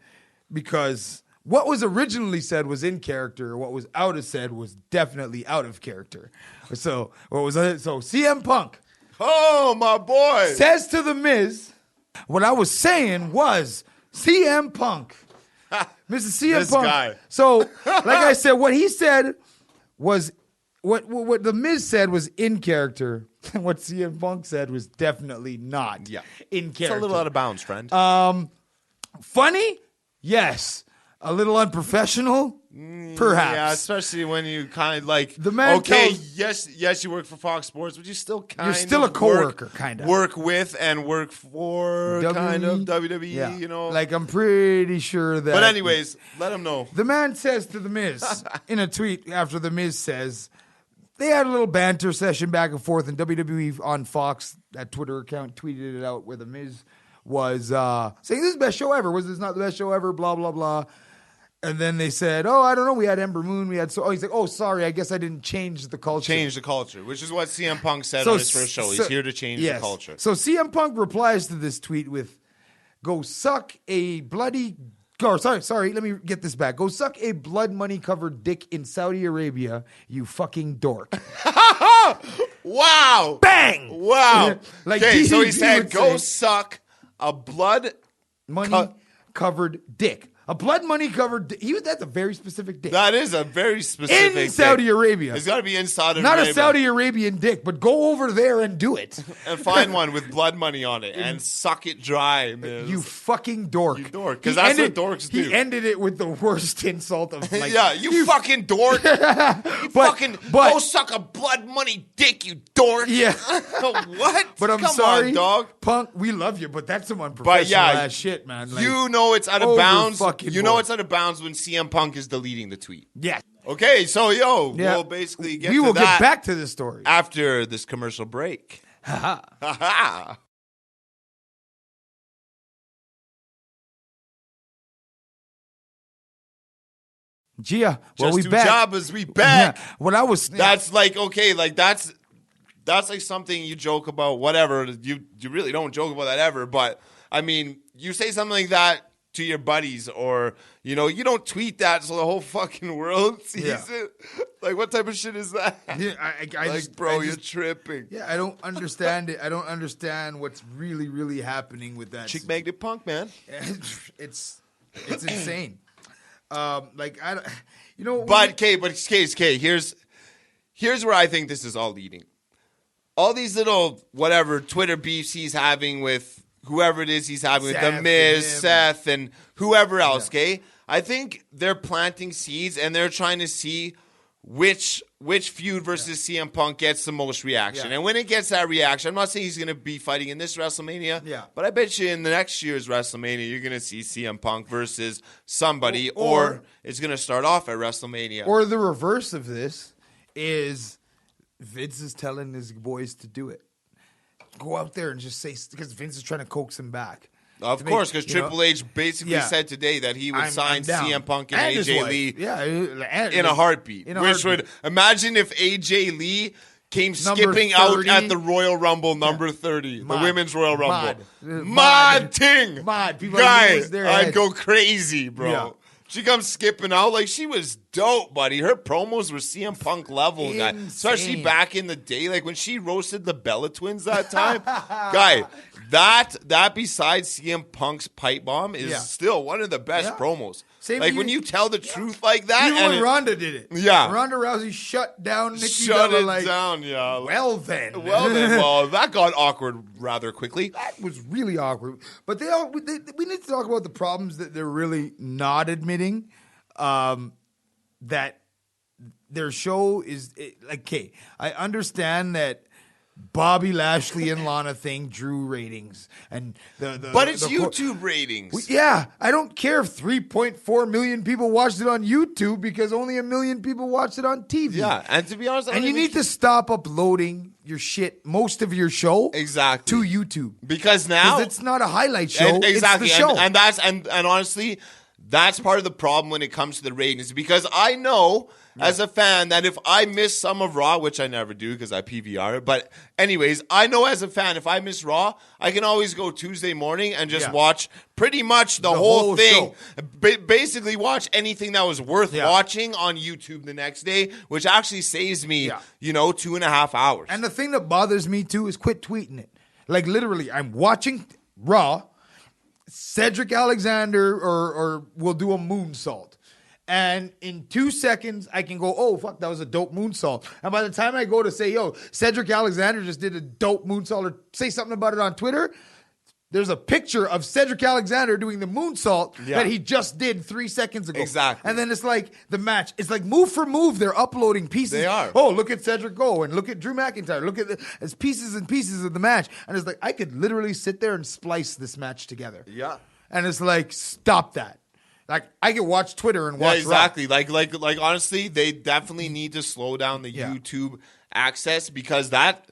Speaker 3: Because what was originally said was in character. What was out of said was definitely out of character. So CM Punk.
Speaker 4: Oh, my boy.
Speaker 3: Says to The Miz, what I was saying was CM Punk. Mr. CM
Speaker 4: this
Speaker 3: Punk.
Speaker 4: Guy.
Speaker 3: So, like I said, what he said was... What The Miz said was in character, and what CM Punk said was definitely not in character.
Speaker 4: It's a little out of bounds, friend.
Speaker 3: Funny? Yes. A little unprofessional? Perhaps.
Speaker 4: Yeah, especially when you kind of like,
Speaker 3: the man
Speaker 4: yes, you work for Fox Sports, but you still
Speaker 3: you're still a coworker, kind of.
Speaker 4: Work with and work for kind of WWE, you know.
Speaker 3: Like, I'm pretty sure that.
Speaker 4: But anyways, let him know.
Speaker 3: The man says to The Miz, in a tweet after The Miz says, they had a little banter session back and forth, and WWE on Fox, that Twitter account, tweeted it out where The Miz was saying, this is the best show ever. Was this not the best show ever? Blah, blah, blah. And then they said, oh, I don't know. We had Ember Moon. He's like, oh, sorry. I guess I didn't change the culture.
Speaker 4: Change the culture, which is what CM Punk said on his first show. He's here to change the culture.
Speaker 3: So CM Punk replies to this tweet with, go suck a bloody... Sorry, let me get this back. Go suck a blood money covered dick in Saudi Arabia, you fucking dork.
Speaker 4: Wow.
Speaker 3: Bang!
Speaker 4: Wow.
Speaker 3: Like
Speaker 4: okay, so he
Speaker 3: DDP
Speaker 4: said, go suck a blood
Speaker 3: money covered dick. A blood money covered dick. That's a very specific dick.
Speaker 4: That is a very specific
Speaker 3: in Saudi Arabia.
Speaker 4: It's got to be in Saudi
Speaker 3: Not
Speaker 4: Arabia.
Speaker 3: a Saudi Arabian dick, but go over there and do it.
Speaker 4: And find one with blood money on it and suck it dry, man.
Speaker 3: You fucking dork.
Speaker 4: You dork. Because that's what dorks do.
Speaker 3: He ended it with the worst insult of like,
Speaker 4: yeah, you fucking dork. Go suck a blood money dick, you dork.
Speaker 3: Yeah.
Speaker 4: What?
Speaker 3: But I'm
Speaker 4: Come
Speaker 3: sorry,
Speaker 4: on, dog.
Speaker 3: Punk, we love you, but that's some unprofessional ass shit, man. Like,
Speaker 4: you know it's out of bounds.
Speaker 3: You
Speaker 4: know it's out of bounds when CM Punk is deleting the tweet.
Speaker 3: Yeah.
Speaker 4: Okay, so we'll basically get to that.
Speaker 3: We will get back to the story
Speaker 4: after this commercial break. Ha ha.
Speaker 3: Gia, well,
Speaker 4: Just
Speaker 3: we
Speaker 4: two
Speaker 3: back.
Speaker 4: Jabas, we back.
Speaker 3: Yeah. When I was
Speaker 4: That's like, okay, like that's like something you joke about, whatever. You really don't joke about that ever. But I mean, you say something like that to your buddies, or you don't tweet that so the whole fucking world sees it. Like, what type of shit is that?
Speaker 3: Yeah, I
Speaker 4: like,
Speaker 3: just,
Speaker 4: bro,
Speaker 3: I
Speaker 4: you're
Speaker 3: just,
Speaker 4: tripping.
Speaker 3: Yeah, I don't understand it. I don't understand what's really, really happening with that.
Speaker 4: Chick magnet punk, man.
Speaker 3: It's insane. Like I don't, you know.
Speaker 4: But K. Here's where I think this is all leading. All these little whatever Twitter beefs he's having with whoever it is he's having with The Miz, Seth, and whoever else. Okay, I think they're planting seeds and they're trying to see which feud versus CM Punk gets the most reaction. And when it gets that reaction, I'm not saying he's going to be fighting in this WrestleMania, but I bet you in the next year's WrestleMania, you're going to see CM Punk versus somebody, or it's going to start off at WrestleMania.
Speaker 3: Or the reverse of this is Vince is telling his boys to do it. Go out there and just say, because Vince is trying to coax him back.
Speaker 4: Of course, because Triple H basically said today that he would sign CM Punk and AJ Lee in a heartbeat. Would imagine if AJ Lee came skipping out at the Royal Rumble number 30, the Women's Royal Rumble. Mod ting! Guy, I'd go crazy, bro. Yeah. She comes skipping out like she was dope, buddy. Her promos were CM Punk level, guy. Especially back in the day, like when she roasted the Bella Twins that time. Guy, that besides CM Punk's pipe bomb is still one of the best promos. When you tell the truth like that.
Speaker 3: Even when Ronda did it.
Speaker 4: Yeah.
Speaker 3: Ronda Rousey shut down Nikki Bella.
Speaker 4: Down, yeah.
Speaker 3: Well then.
Speaker 4: Well, that got awkward rather quickly.
Speaker 3: That was really awkward. But we need to talk about the problems that they're really not admitting. That their show is okay. I understand that Bobby Lashley and Lana thing drew ratings, and
Speaker 4: but it's YouTube ratings.
Speaker 3: Yeah, I don't care if 3.4 million people watched it on YouTube because only 1 million people watched it on TV.
Speaker 4: Yeah, and to be honest,
Speaker 3: you need to stop uploading your shit, most of your show, to YouTube
Speaker 4: because now
Speaker 3: it's not a highlight show. It's the show,
Speaker 4: and honestly, that's part of the problem when it comes to the ratings because I know. As a fan, that if I miss some of Raw, which I never do because I PVR it, but anyways, I know as a fan, if I miss Raw, I can always go Tuesday morning and just watch pretty much the whole thing. Basically watch anything that was worth watching on YouTube the next day, which actually saves me, 2.5 hours.
Speaker 3: And the thing that bothers me too is quit tweeting it. Like literally, I'm watching Raw, Cedric Alexander or will do a moonsault. And in 2 seconds, I can go, oh, fuck, that was a dope moonsault. And by the time I go to say, yo, Cedric Alexander just did a dope moonsault or say something about it on Twitter, there's a picture of Cedric Alexander doing the moonsault that he just did 3 seconds ago.
Speaker 4: Exactly.
Speaker 3: And then it's like the match. It's like move for move. They're uploading pieces.
Speaker 4: They are.
Speaker 3: Oh, look at Cedric go and look at Drew McIntyre. Look at it's pieces and pieces of the match. And it's like, I could literally sit there and splice this match together.
Speaker 4: Yeah.
Speaker 3: And it's like, stop that. Like I can watch Twitter and watch
Speaker 4: exactly.
Speaker 3: Raw.
Speaker 4: Like honestly, they definitely need to slow down the YouTube access because that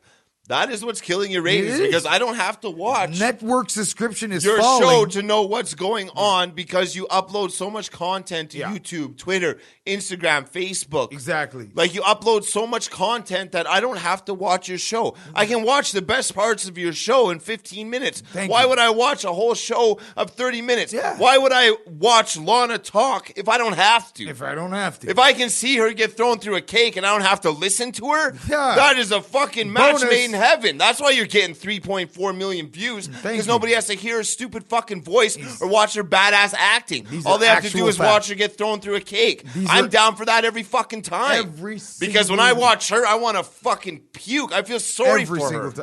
Speaker 4: is what's killing your ratings. Because I don't have to watch
Speaker 3: network subscription is
Speaker 4: your
Speaker 3: falling.
Speaker 4: show to know what's going on because you upload so much content to YouTube, Twitter, Instagram, Facebook.
Speaker 3: Exactly.
Speaker 4: Like you upload so much content that I don't have to watch your show. I can watch the best parts of your show in 15 minutes. Why would I watch a whole show of 30 minutes?
Speaker 3: Yeah.
Speaker 4: Why would I watch Lana talk if I don't have to?
Speaker 3: If I don't have to.
Speaker 4: If I can see her get thrown through a cake and I don't have to listen to her, that is a fucking match made in heaven. That's why you're getting 3.4 million views because nobody has to hear her stupid fucking voice or watch her badass acting. All they have to do is watch her get thrown through a cake. I'm down for that every fucking time. Because when I watch her, I want to fucking puke. I feel sorry for her.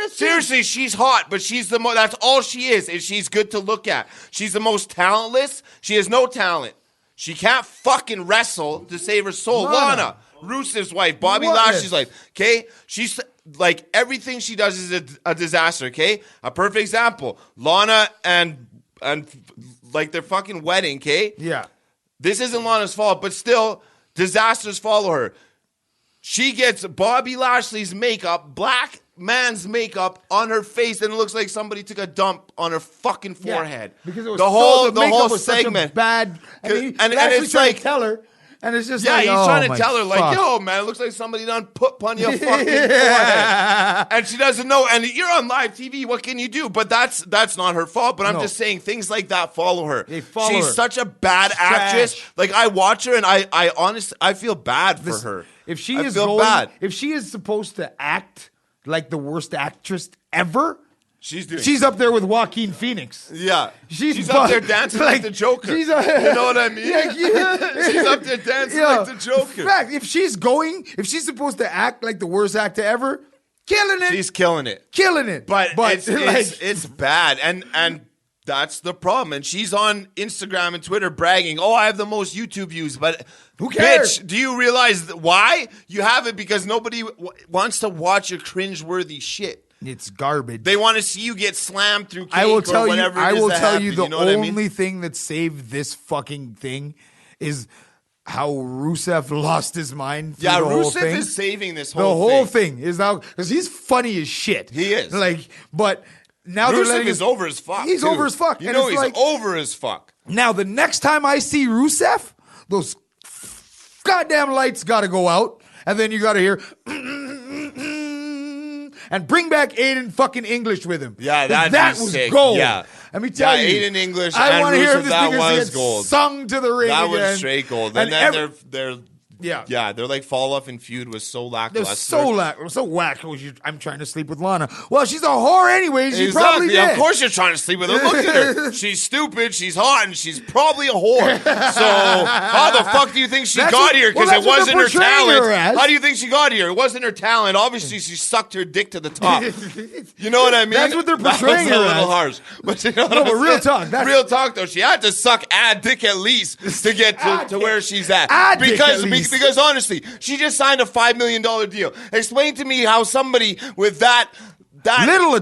Speaker 4: Seriously, she's hot, but she's the that's all she is she's good to look at. She's the most talentless. She has no talent. She can't fucking wrestle to save her soul. Lana, Rusev's wife, Bobby Lashley's wife. Okay, she's like everything she does is a disaster. Okay, a perfect example: Lana and like their fucking wedding. Okay, this isn't Lana's fault, but still, disasters follow her. She gets Bobby Lashley's makeup, black man's makeup on her face, and it looks like somebody took a dump on her fucking forehead.
Speaker 3: Because it was
Speaker 4: the whole segment
Speaker 3: bad.
Speaker 4: And it's like
Speaker 3: tell her And it's just
Speaker 4: Yeah,
Speaker 3: like,
Speaker 4: he's
Speaker 3: oh,
Speaker 4: trying to
Speaker 3: my
Speaker 4: tell her, like,
Speaker 3: fuck.
Speaker 4: yo, man, it looks like somebody done put on your fucking forehead. And she doesn't know. And you're on live TV. What can you do? But that's not her fault. But I'm just saying things like that follow her. She's such a bad actress. Like, I watch her and I honestly, I feel bad for her.
Speaker 3: If she if she is supposed to act like the worst actress ever, she's up there with Joaquin Phoenix.
Speaker 4: Yeah. She's up there dancing like the Joker. You know what I mean? She's up there dancing like the Joker.
Speaker 3: In fact, if she's supposed to act like the worst actor ever, killing it.
Speaker 4: She's killing it.
Speaker 3: Killing it.
Speaker 4: But it's bad. And that's the problem. And she's on Instagram and Twitter bragging, oh, I have the most YouTube views. But
Speaker 3: who cares?
Speaker 4: Bitch, do you realize why? You have it because nobody wants to watch your cringeworthy shit.
Speaker 3: It's garbage.
Speaker 4: They want to see you get slammed through cake
Speaker 3: I will tell you the
Speaker 4: you know
Speaker 3: only thing that saved this fucking thing is how Rusev lost his mind.
Speaker 4: Yeah,
Speaker 3: the whole
Speaker 4: Rusev
Speaker 3: thing.
Speaker 4: is saving this whole thing.
Speaker 3: The whole thing is now because he's funny as shit.
Speaker 4: He is.
Speaker 3: But now
Speaker 4: Rusev is over as fuck.
Speaker 3: He's over as fuck.
Speaker 4: You know he's over as fuck.
Speaker 3: Now the next time I see Rusev, those goddamn lights got to go out, and then you got to hear. And bring back Aiden fucking English with him.
Speaker 4: Yeah,
Speaker 3: that was
Speaker 4: sick.
Speaker 3: gold.
Speaker 4: Yeah.
Speaker 3: Let me tell you.
Speaker 4: Aiden English
Speaker 3: I
Speaker 4: want to
Speaker 3: hear this
Speaker 4: that
Speaker 3: nigga
Speaker 4: was gold.
Speaker 3: Sung to the ring
Speaker 4: That
Speaker 3: again.
Speaker 4: was straight gold. And then they're
Speaker 3: Yeah,
Speaker 4: their like fall off and feud was so lackluster.
Speaker 3: They're so whack. I'm trying to sleep with Lana. Well, she's a whore anyway. She probably did.
Speaker 4: Of course you're trying to sleep with her. Look at her. She's stupid. She's hot, and she's probably a whore. So how the fuck do you think she got here? Because it wasn't her talent. How do you think she got here? It wasn't her talent. Obviously, she sucked her dick to the top. You know what I mean?
Speaker 3: That's what they're portraying her as.
Speaker 4: A little harsh, but you know
Speaker 3: but real talk.
Speaker 4: Real talk though. She had to suck a dick at least to get to where she's at. Because honestly. She just signed a $5 million deal. Explain to me how somebody with that little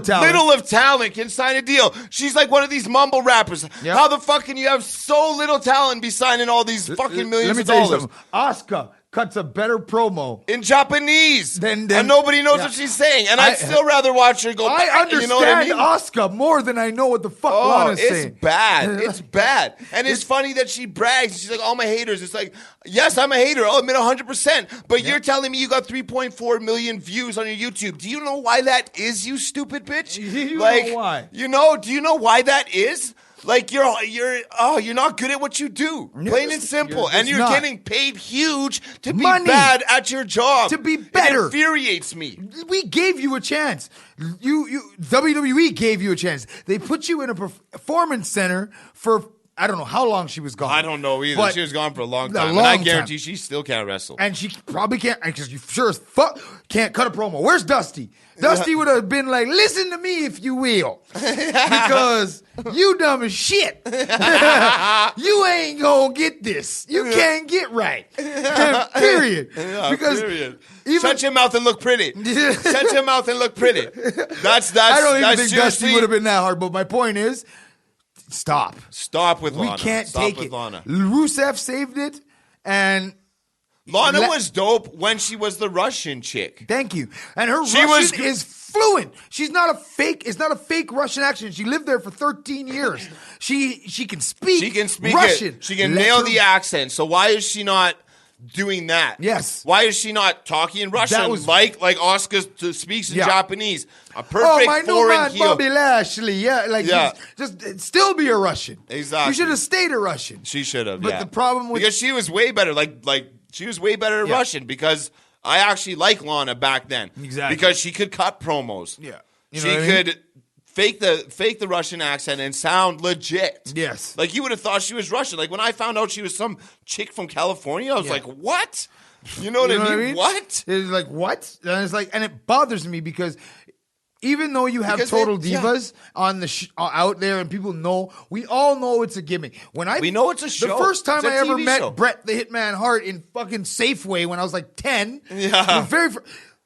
Speaker 4: of talent can sign a deal. She's like one of these mumble rappers. Yep. How the fuck can you have so little talent and be signing all these fucking millions of dollars?
Speaker 3: Let me tell you something. Asuka cuts a better promo
Speaker 4: in Japanese, and nobody knows what she's saying. And I'd still rather watch her go.
Speaker 3: I understand
Speaker 4: you know what I mean?
Speaker 3: Asuka more than I know what the fuck Lana's saying.
Speaker 4: It's bad. It's bad. And it's funny that she brags. She's like, all my haters. It's like, yes, I'm a hater. I'll admit 100%. But you're telling me you got 3.4 million views on your YouTube. Do you know why that is, you stupid bitch?
Speaker 3: You know why?
Speaker 4: Do you know why that is? Like you're not good at what you do. Plain and simple. And you're getting paid huge to be bad at your job.
Speaker 3: To be better.
Speaker 4: It infuriates me.
Speaker 3: We gave you a chance. WWE gave you a chance. They put you in a performance center for I don't know how long she was gone.
Speaker 4: I don't know either. She was gone for a long time. And I guarantee she still can't wrestle.
Speaker 3: And she probably can't, because you sure as fuck can't cut a promo. Where's Dusty? Dusty would have been like, listen to me if you will. Because you dumb as shit. You ain't gonna get this. You can't get right. Period.
Speaker 4: Yeah,
Speaker 3: because
Speaker 4: period. Shut your mouth and look pretty. Shut your mouth and look pretty. I
Speaker 3: don't even think Dusty would have been that hard, but my point is, Stop with Lana.
Speaker 4: We can't take it.
Speaker 3: Lana. Rusev saved it, and
Speaker 4: Lana was dope when she was the Russian chick.
Speaker 3: Thank you. And her Russian is fluent. She's not a fake. It's not a fake Russian accent. She lived there for 13 years. She can speak.
Speaker 4: She can speak
Speaker 3: Russian.
Speaker 4: She can nail the accent. So why is she not doing that?
Speaker 3: Yes.
Speaker 4: Why is she not talking in Russian like Asuka speaks in Japanese? A perfect
Speaker 3: my new
Speaker 4: foreign
Speaker 3: man,
Speaker 4: heel.
Speaker 3: Bobby Lashley. Just still be a Russian.
Speaker 4: Exactly.
Speaker 3: You should have stayed a Russian.
Speaker 4: She should have.
Speaker 3: But the problem with
Speaker 4: because she was way better. Like she was way better at Russian because I actually like Lana back then.
Speaker 3: Exactly.
Speaker 4: Because she could cut promos.
Speaker 3: Yeah.
Speaker 4: She could fake the Russian accent and sound legit.
Speaker 3: Yes.
Speaker 4: Like you would have thought she was Russian. Like when I found out she was some chick from California, I was like, what? You know what I mean? What?
Speaker 3: It's like, what? And it's like, and it bothers me because even though you have Total Divas on the out there and people know, we all know it's a gimmick.
Speaker 4: We know it's a show.
Speaker 3: The first time I ever met
Speaker 4: show.
Speaker 3: Bret the Hitman Hart in fucking Safeway when I was like 10. Yeah.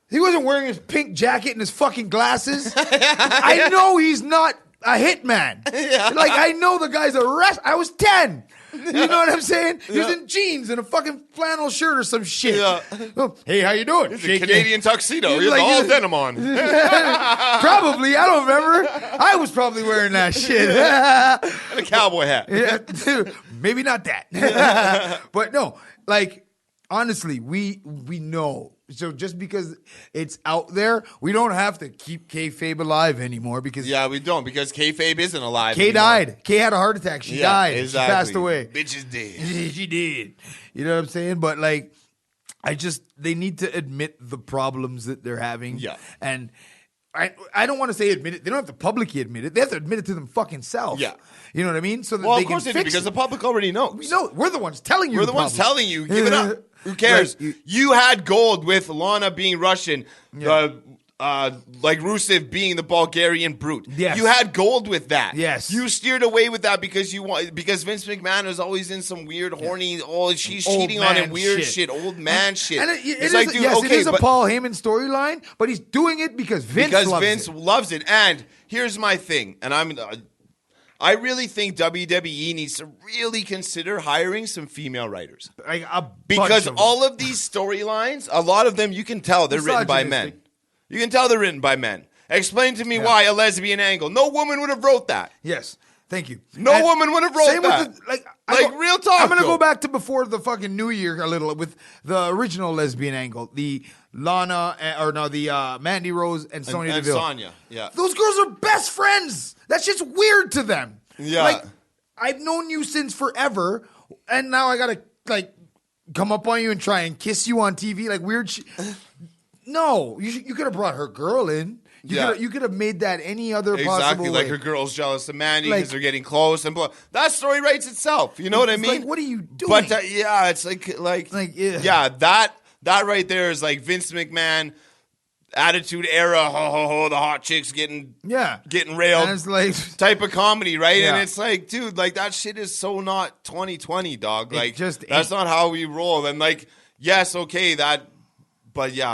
Speaker 3: He wasn't wearing his pink jacket and his fucking glasses. I know he's not a hitman. Yeah. Like, I know the guy's a I was 10. You know what I'm saying? He was in jeans and a fucking flannel shirt or some shit. Yeah. Oh, hey, how you doing?
Speaker 4: It's a Canadian tuxedo. He's like, all denim on.
Speaker 3: Probably. I don't remember. I was probably wearing that shit.
Speaker 4: And a cowboy hat.
Speaker 3: Yeah. Maybe not that. But no, like, honestly, we know. So just because it's out there, we don't have to keep kayfabe alive anymore because
Speaker 4: we don't because kayfabe isn't alive.
Speaker 3: Kay
Speaker 4: anymore.
Speaker 3: died. Kay had a heart attack. She died.
Speaker 4: Exactly.
Speaker 3: She passed away.
Speaker 4: Bitch is dead.
Speaker 3: She did. You know what I'm saying? But like, they need to admit the problems that they're having.
Speaker 4: Yeah.
Speaker 3: And I don't want to say admit it. They don't have to publicly admit it. They have to admit it to them fucking self.
Speaker 4: Yeah.
Speaker 3: You know what I mean? So that
Speaker 4: Well,
Speaker 3: they
Speaker 4: of course
Speaker 3: can
Speaker 4: they do
Speaker 3: fix
Speaker 4: because
Speaker 3: it.
Speaker 4: the public already knows.
Speaker 3: We know. We're the ones telling you.
Speaker 4: We're the ones
Speaker 3: problem.
Speaker 4: telling you. Give it up. Who cares?
Speaker 3: Like,
Speaker 4: you had gold with Lana being Russian. Like Rusev being the Bulgarian brute.
Speaker 3: Yes.
Speaker 4: You had gold with that.
Speaker 3: Yes.
Speaker 4: You steered away with that because because Vince McMahon is always in some weird horny she's
Speaker 3: Old
Speaker 4: cheating on him
Speaker 3: man
Speaker 4: weird
Speaker 3: shit.
Speaker 4: shit, old man shit.
Speaker 3: And it
Speaker 4: it's
Speaker 3: is,
Speaker 4: like, dude,
Speaker 3: yes,
Speaker 4: okay,
Speaker 3: it is a
Speaker 4: but-
Speaker 3: Paul Heyman storyline, but he's doing it because Vince
Speaker 4: loves it. And here's my thing, and I really think WWE needs to really consider hiring some female writers.
Speaker 3: Like a
Speaker 4: Because
Speaker 3: bunch of them.
Speaker 4: all of these storylines, a lot of them you can tell they're written by men.
Speaker 3: Misogynistic.
Speaker 4: You can tell they're written by men. Explain to me why a lesbian angle. No woman would have wrote that.
Speaker 3: Yes. Thank you.
Speaker 4: No woman would have wrote
Speaker 3: same
Speaker 4: that.
Speaker 3: With the,
Speaker 4: real talk.
Speaker 3: I'm going to
Speaker 4: though.
Speaker 3: go back to before the fucking New Year a little with the original lesbian angle. The Lana, the Mandy Rose and Sonya
Speaker 4: and
Speaker 3: Deville.
Speaker 4: Sonya, yeah.
Speaker 3: Those girls are best friends. That shit's weird to them.
Speaker 4: Yeah.
Speaker 3: Like, I've known you since forever, and now I got to, like, come up on you and try and kiss you on TV. Like, weird shit. No. You could have brought her girl in. You could have made that any other possible
Speaker 4: Exactly, like
Speaker 3: way.
Speaker 4: her girl's jealous of Mandy
Speaker 3: Like-
Speaker 4: because they're getting close and blah. That story writes itself. You know what I
Speaker 3: It's
Speaker 4: mean?
Speaker 3: like, what are you doing?
Speaker 4: But it's
Speaker 3: yeah.
Speaker 4: that right there is like Vince McMahon attitude era. Ho ho ho! The hot chicks getting railed.
Speaker 3: And it's like
Speaker 4: Type of comedy, right?
Speaker 3: Yeah.
Speaker 4: And it's like, dude, like that shit is so not 2020, dog.
Speaker 3: It
Speaker 4: Like
Speaker 3: just
Speaker 4: that's
Speaker 3: ain't.
Speaker 4: not how we roll. And like, yes, okay, but yeah,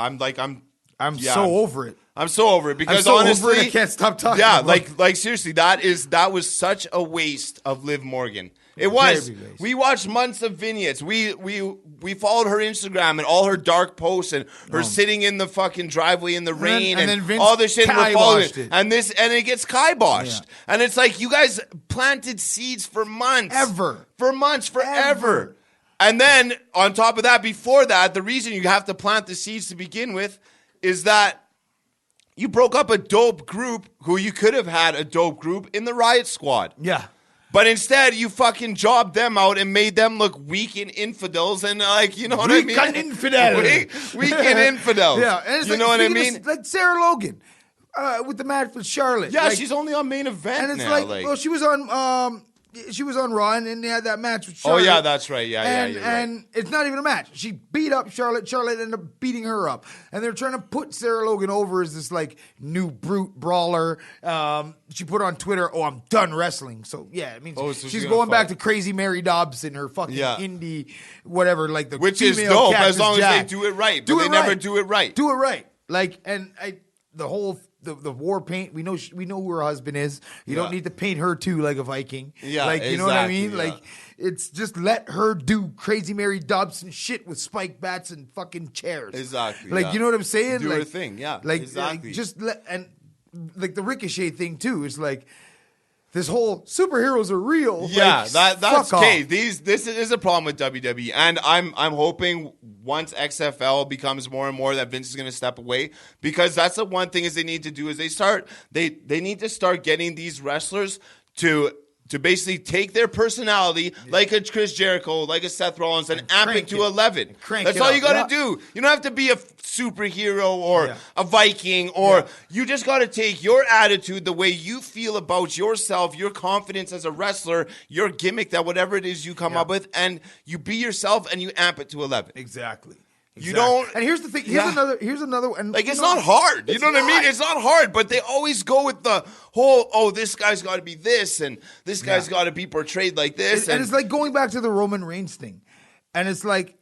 Speaker 4: I'm
Speaker 3: so over it.
Speaker 4: I'm so over it because
Speaker 3: I'm so
Speaker 4: honestly,
Speaker 3: over it, I can't stop talking.
Speaker 4: Yeah,
Speaker 3: about it.
Speaker 4: like seriously, that was such a waste of Liv Morgan. It was.
Speaker 3: Very waste.
Speaker 4: We watched months of vignettes. We followed her Instagram and all her dark posts and her sitting in the fucking driveway in the rain
Speaker 3: and then Vince
Speaker 4: all this shit. And we're following
Speaker 3: kiboshed it.
Speaker 4: and it gets kiboshed.
Speaker 3: Yeah.
Speaker 4: And it's like you guys planted seeds for months, forever. And then on top of that, before that, the reason you have to plant the seeds to begin with is that you broke up a dope group who you could have had a dope group in the Riot Squad.
Speaker 3: Yeah.
Speaker 4: But instead, you fucking jobbed them out and made them look weak and infidels and like, you know what I mean?
Speaker 3: Weak and infidel.
Speaker 4: Weak and infidels.
Speaker 3: Yeah. And it's
Speaker 4: you
Speaker 3: like,
Speaker 4: know what I
Speaker 3: speaking
Speaker 4: mean?
Speaker 3: of, like Sarah Logan with the match with Charlotte.
Speaker 4: Yeah,
Speaker 3: Like,
Speaker 4: she's only on main event
Speaker 3: and it's
Speaker 4: now.
Speaker 3: like, well, she was on Raw and they had that match with
Speaker 4: Oh,
Speaker 3: Charlotte.
Speaker 4: yeah, that's right. Yeah, you're right.
Speaker 3: And it's not even a match. She beat up Charlotte. Charlotte ended up beating her up. And they're trying to put Sarah Logan over as this, like, new brute brawler. She put on Twitter, I'm done wrestling. So, yeah, it means
Speaker 4: so
Speaker 3: she's
Speaker 4: she's
Speaker 3: going
Speaker 4: gonna
Speaker 3: back
Speaker 4: fight.
Speaker 3: to Crazy Mary Dobbs in her fucking indie, whatever, like the
Speaker 4: Which is
Speaker 3: female
Speaker 4: dope
Speaker 3: Cactus
Speaker 4: as long
Speaker 3: Jack.
Speaker 4: as they do it right.
Speaker 3: Do
Speaker 4: But
Speaker 3: it
Speaker 4: they never
Speaker 3: right.
Speaker 4: do it right.
Speaker 3: Do it right. Like, and the whole... The war paint, we know who her husband is. You don't need to paint her too like a Viking.
Speaker 4: Yeah,
Speaker 3: like you know what I mean.
Speaker 4: exactly, yeah.
Speaker 3: Like it's just let her do Crazy Mary Dobson shit with spike bats and fucking chairs.
Speaker 4: Exactly,
Speaker 3: Like
Speaker 4: yeah.
Speaker 3: you know what I'm saying.
Speaker 4: Do
Speaker 3: like,
Speaker 4: her thing, yeah,
Speaker 3: Like
Speaker 4: exactly.
Speaker 3: just let and like the Ricochet thing too. It's like this whole superheroes are real.
Speaker 4: Yeah,
Speaker 3: like,
Speaker 4: that's
Speaker 3: fuck
Speaker 4: okay.
Speaker 3: off.
Speaker 4: This is a problem with WWE, and I'm hoping once XFL becomes more and more that Vince is going to step away, because that's the one thing is they need to do is they need to start getting these wrestlers to basically take their personality, like a Chris Jericho, like a Seth Rollins, and amp it
Speaker 3: crank
Speaker 4: to
Speaker 3: it.
Speaker 4: 11.
Speaker 3: Crank
Speaker 4: That's
Speaker 3: it
Speaker 4: all
Speaker 3: up,
Speaker 4: you got to
Speaker 3: yeah.
Speaker 4: do. You don't have to be a superhero or
Speaker 3: Yeah.
Speaker 4: a Viking, or
Speaker 3: Yeah.
Speaker 4: you just got to take your attitude, the way you feel about yourself, your confidence as a wrestler, your gimmick, that whatever it is you come
Speaker 3: Yeah.
Speaker 4: up with, and you be yourself and you amp it to 11.
Speaker 3: Exactly.
Speaker 4: You don't-
Speaker 3: And here's the thing.
Speaker 4: Yeah.
Speaker 3: Here's another. And
Speaker 4: Like, it's
Speaker 3: you know,
Speaker 4: not hard. You
Speaker 3: it's
Speaker 4: know what I mean?
Speaker 3: not.
Speaker 4: It's not hard, but they always go with the whole, this guy's got to be this, and this guy's got to be portrayed like this.
Speaker 3: And it's like going back to the Roman Reigns thing. And it's like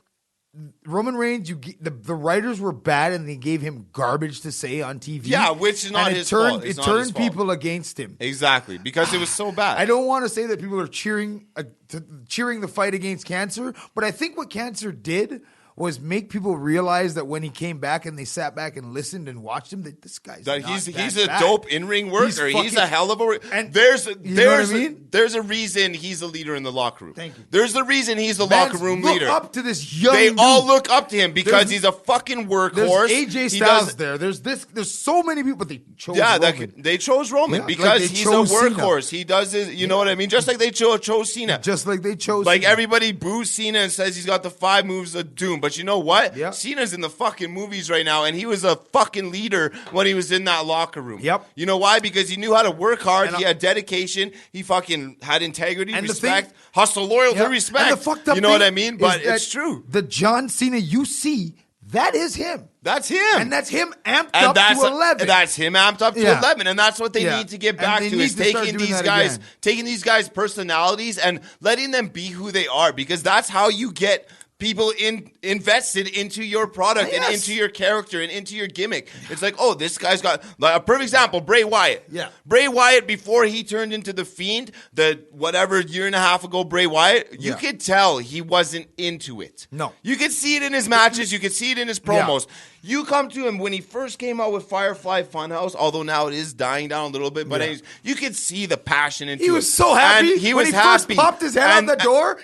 Speaker 3: Roman Reigns, the writers were bad and they gave him garbage to say on TV.
Speaker 4: Yeah, which is not
Speaker 3: and
Speaker 4: his
Speaker 3: turned,
Speaker 4: fault. It's
Speaker 3: It
Speaker 4: not
Speaker 3: turned
Speaker 4: his fault.
Speaker 3: people against him.
Speaker 4: Exactly, because it was so bad.
Speaker 3: I don't want to say that people are cheering the fight against cancer, but I think what cancer did was make people realize that when he came back and they sat back and listened and watched him, that this guy's not
Speaker 4: he's
Speaker 3: that
Speaker 4: a
Speaker 3: bad.
Speaker 4: dope in-ring worker. He's a hell of a...
Speaker 3: And
Speaker 4: there's
Speaker 3: know what I mean?
Speaker 4: there's a reason he's a leader in the locker room.
Speaker 3: Thank you.
Speaker 4: There's a reason he's the
Speaker 3: Fans
Speaker 4: locker room
Speaker 3: look
Speaker 4: leader.
Speaker 3: up to this young
Speaker 4: They
Speaker 3: dude.
Speaker 4: all look up to him because
Speaker 3: There's-
Speaker 4: he's a fucking workhorse.
Speaker 3: There's AJ Styles there. There's so many people, but they chose Roman.
Speaker 4: They chose Roman
Speaker 3: Yeah,
Speaker 4: because
Speaker 3: like they
Speaker 4: he's a
Speaker 3: chose Cena.
Speaker 4: workhorse. He does his, you know what I mean? Just like they chose Cena.
Speaker 3: Just like they chose
Speaker 4: Like
Speaker 3: Cena.
Speaker 4: everybody boos Cena and says he's got the 5 moves of doom. But you know what?
Speaker 3: Yep.
Speaker 4: Cena's in the fucking movies right now, and he was a fucking leader when he was in that locker room.
Speaker 3: Yep.
Speaker 4: You know why? Because he knew how to work hard.
Speaker 3: And
Speaker 4: he had dedication. He fucking had integrity,
Speaker 3: And the
Speaker 4: respect,
Speaker 3: thing-
Speaker 4: hustle, loyalty,
Speaker 3: Yep.
Speaker 4: respect.
Speaker 3: And the fucked up
Speaker 4: you know what
Speaker 3: thing
Speaker 4: I mean?
Speaker 3: is
Speaker 4: But
Speaker 3: that
Speaker 4: it's true.
Speaker 3: The John Cena you see, that is him.
Speaker 4: That's him.
Speaker 3: And that's him amped
Speaker 4: And
Speaker 3: up
Speaker 4: that's
Speaker 3: to 11.
Speaker 4: That's him amped up to
Speaker 3: Yeah.
Speaker 4: 11, and that's what they
Speaker 3: Yeah.
Speaker 4: need to get
Speaker 3: And
Speaker 4: back
Speaker 3: they
Speaker 4: to
Speaker 3: need
Speaker 4: is
Speaker 3: to start
Speaker 4: taking
Speaker 3: doing
Speaker 4: these
Speaker 3: that
Speaker 4: guys,
Speaker 3: again.
Speaker 4: taking these guys' personalities and letting them be who they are, because that's how you get people invested into your product and
Speaker 3: Yes.
Speaker 4: into your character and into your gimmick. It's like, oh, this guy's got like a perfect example, Bray Wyatt.
Speaker 3: Yeah.
Speaker 4: Bray Wyatt, before he turned into the Fiend, the whatever year and a half ago, Bray Wyatt, you
Speaker 3: Yeah.
Speaker 4: could tell he wasn't into it.
Speaker 3: No.
Speaker 4: You could see it in his matches, you could see it in his promos. You come to him when he first came out with Firefly Funhouse, although now it is dying down a little bit, but
Speaker 3: Yeah.
Speaker 4: anyways, you could see the passion into it.
Speaker 3: He was so happy.
Speaker 4: And he
Speaker 3: when
Speaker 4: was
Speaker 3: he
Speaker 4: happy.
Speaker 3: first popped his head
Speaker 4: And-
Speaker 3: out the door.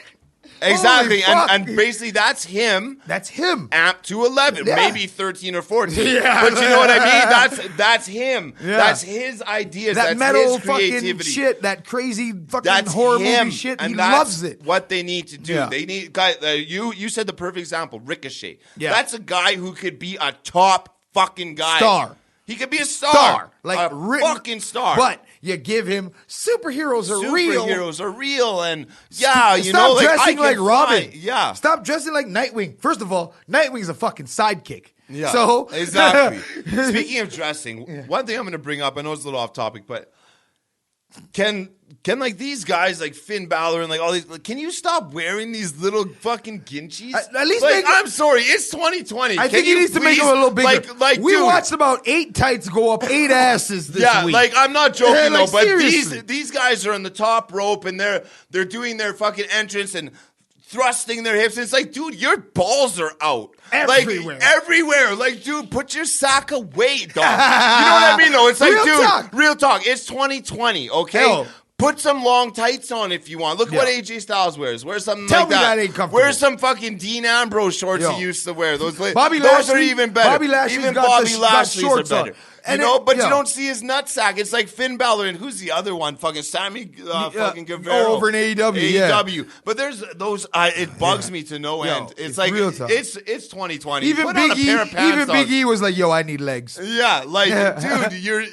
Speaker 4: Exactly.
Speaker 3: Holy fuck.
Speaker 4: And basically that's him
Speaker 3: That's him.
Speaker 4: amped to 11,
Speaker 3: Yeah.
Speaker 4: maybe 13 or 14.
Speaker 3: Yeah.
Speaker 4: But you know what I mean? That's him.
Speaker 3: Yeah.
Speaker 4: That's his ideas.
Speaker 3: That
Speaker 4: that's
Speaker 3: metal
Speaker 4: his
Speaker 3: fucking
Speaker 4: creativity.
Speaker 3: shit, that crazy fucking
Speaker 4: That's
Speaker 3: horror
Speaker 4: him.
Speaker 3: movie shit.
Speaker 4: And
Speaker 3: He
Speaker 4: that's
Speaker 3: loves it.
Speaker 4: What they need to do.
Speaker 3: Yeah.
Speaker 4: They need guys. You said the perfect example, Ricochet.
Speaker 3: Yeah.
Speaker 4: That's a guy who could be a top fucking guy.
Speaker 3: Star.
Speaker 4: He could be a star.
Speaker 3: Like
Speaker 4: a
Speaker 3: written-
Speaker 4: fucking star.
Speaker 3: But you give him superheroes are real.
Speaker 4: Superheroes are real, and yeah, you
Speaker 3: Stop
Speaker 4: know, like, I
Speaker 3: dressing
Speaker 4: can
Speaker 3: like Robin.
Speaker 4: find- yeah.
Speaker 3: Stop dressing like Nightwing. First of all, Nightwing's a fucking sidekick.
Speaker 4: Yeah.
Speaker 3: So
Speaker 4: exactly. Speaking of dressing, one thing I'm going to bring up, I know it's a little off topic, but can like these guys like Finn Balor and like all these, like, can you stop wearing these little fucking ginchies?
Speaker 3: At least
Speaker 4: like,
Speaker 3: make-
Speaker 4: I'm sorry, it's 2020.
Speaker 3: I
Speaker 4: Can
Speaker 3: think he
Speaker 4: you
Speaker 3: needs to make
Speaker 4: please-
Speaker 3: him a little bigger.
Speaker 4: Like
Speaker 3: we
Speaker 4: dude,
Speaker 3: watched about 8 tights go up 8 asses this
Speaker 4: yeah,
Speaker 3: week.
Speaker 4: like I'm not joking
Speaker 3: Yeah, like,
Speaker 4: though, but
Speaker 3: seriously.
Speaker 4: these guys are on the top rope and they're doing their fucking entrance and thrusting their hips. And it's like, dude, your balls are out.
Speaker 3: Everywhere.
Speaker 4: Like, everywhere. Like, dude, put your sack away, dog. You know what I mean, though? It's like,
Speaker 3: Real
Speaker 4: dude,
Speaker 3: talk.
Speaker 4: real talk. It's 2020, okay?
Speaker 3: Hell.
Speaker 4: Put some long tights on if you want. Look
Speaker 3: Yeah.
Speaker 4: what AJ Styles wears. Wear something
Speaker 3: Tell
Speaker 4: like
Speaker 3: me
Speaker 4: that.
Speaker 3: that ain't comfortable.
Speaker 4: Wear some fucking Dean Ambrose shorts
Speaker 3: Yo.
Speaker 4: he used to wear. Those
Speaker 3: Bobby
Speaker 4: those are
Speaker 3: Lashley-
Speaker 4: even better.
Speaker 3: Bobby Lashley's
Speaker 4: even
Speaker 3: got
Speaker 4: Bobby
Speaker 3: the- got
Speaker 4: Lashley's
Speaker 3: shorts
Speaker 4: are
Speaker 3: on.
Speaker 4: better.
Speaker 3: And
Speaker 4: you know,
Speaker 3: it-
Speaker 4: but
Speaker 3: yo.
Speaker 4: you don't see his nutsack. It's like Finn Balor and who's the other one? Fucking Sammy fucking Guevara.
Speaker 3: over in AEW, yeah.
Speaker 4: AEW. But there's those. It bugs me to no
Speaker 3: Yo,
Speaker 4: end. It's
Speaker 3: it's
Speaker 4: like
Speaker 3: real tough.
Speaker 4: it's 2020.
Speaker 3: even
Speaker 4: Put on
Speaker 3: Big
Speaker 4: a
Speaker 3: E,
Speaker 4: pair of pants,
Speaker 3: even
Speaker 4: dog.
Speaker 3: Big E was like, "Yo, I need legs."
Speaker 4: Yeah, like
Speaker 3: Yeah.
Speaker 4: dude, you're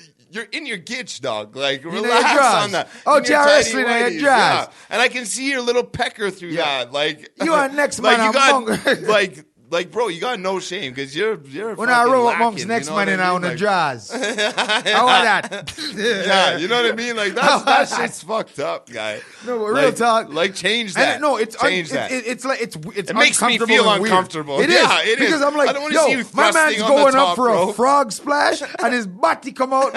Speaker 4: in your gitch, dog. Like
Speaker 3: know your
Speaker 4: relax
Speaker 3: draws.
Speaker 4: on that.
Speaker 3: Oh,
Speaker 4: In your
Speaker 3: Jar
Speaker 4: tiny
Speaker 3: Wrestling, I had
Speaker 4: whities,
Speaker 3: draws.
Speaker 4: yeah. And I can see your little pecker through
Speaker 3: Yeah.
Speaker 4: that. Like
Speaker 3: You are next
Speaker 4: like
Speaker 3: man
Speaker 4: you
Speaker 3: among-
Speaker 4: got like bro, you got no shame because you're
Speaker 3: When I
Speaker 4: fucking
Speaker 3: roll
Speaker 4: lacking,
Speaker 3: amongst
Speaker 4: you
Speaker 3: next
Speaker 4: know
Speaker 3: man
Speaker 4: what
Speaker 3: and
Speaker 4: I
Speaker 3: I
Speaker 4: mean?
Speaker 3: on the
Speaker 4: Like,
Speaker 3: jaws. How about that?
Speaker 4: yeah, you know what I mean? Like that shit's fucked up, guy.
Speaker 3: No, but real talk.
Speaker 4: Like change that.
Speaker 3: And no, it's
Speaker 4: change that.
Speaker 3: It's like it's
Speaker 4: It makes me
Speaker 3: uncomfortable
Speaker 4: feel
Speaker 3: and weird.
Speaker 4: uncomfortable.
Speaker 3: It is.
Speaker 4: Yeah, it is.
Speaker 3: Because I'm like,
Speaker 4: I don't wanna
Speaker 3: yo,
Speaker 4: see you
Speaker 3: my
Speaker 4: thrusting
Speaker 3: man's
Speaker 4: on the
Speaker 3: going up
Speaker 4: top
Speaker 3: for a
Speaker 4: rope.
Speaker 3: frog splash and his body come out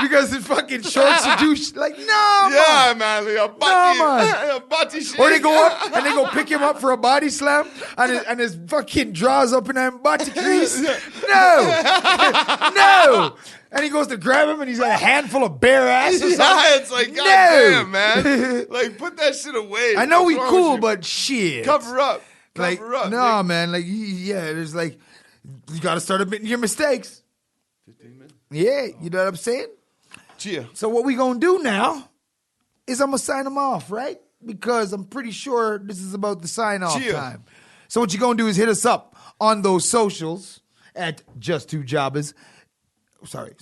Speaker 3: because his fucking shorts are douche. Like, no,
Speaker 4: Yeah,
Speaker 3: man.
Speaker 4: man, like a body,
Speaker 3: man.
Speaker 4: a body shit.
Speaker 3: Or they go up and they go pick him up for a body slam and his fucking draws up in that body crease. No. No. And he goes to grab him and he's got a handful of bare ass or something.
Speaker 4: Yeah, it's like,
Speaker 3: No.
Speaker 4: goddamn, man. Like, put that shit away.
Speaker 3: I know
Speaker 4: What's
Speaker 3: we
Speaker 4: wrong
Speaker 3: cool,
Speaker 4: with you?
Speaker 3: but shit.
Speaker 4: Cover up.
Speaker 3: Like,
Speaker 4: Cover up.
Speaker 3: no, man. Like, yeah, there's like, you got to start admitting your mistakes.
Speaker 4: 15 minutes.
Speaker 3: Yeah, you know what I'm saying?
Speaker 4: Cheer.
Speaker 3: So what we gonna do now is I'm gonna sign them off, right? Because I'm pretty sure this is about the sign off
Speaker 4: Cheer.
Speaker 3: time. So what you're gonna do is hit us up on those socials at Just Two Jobbers. Sorry.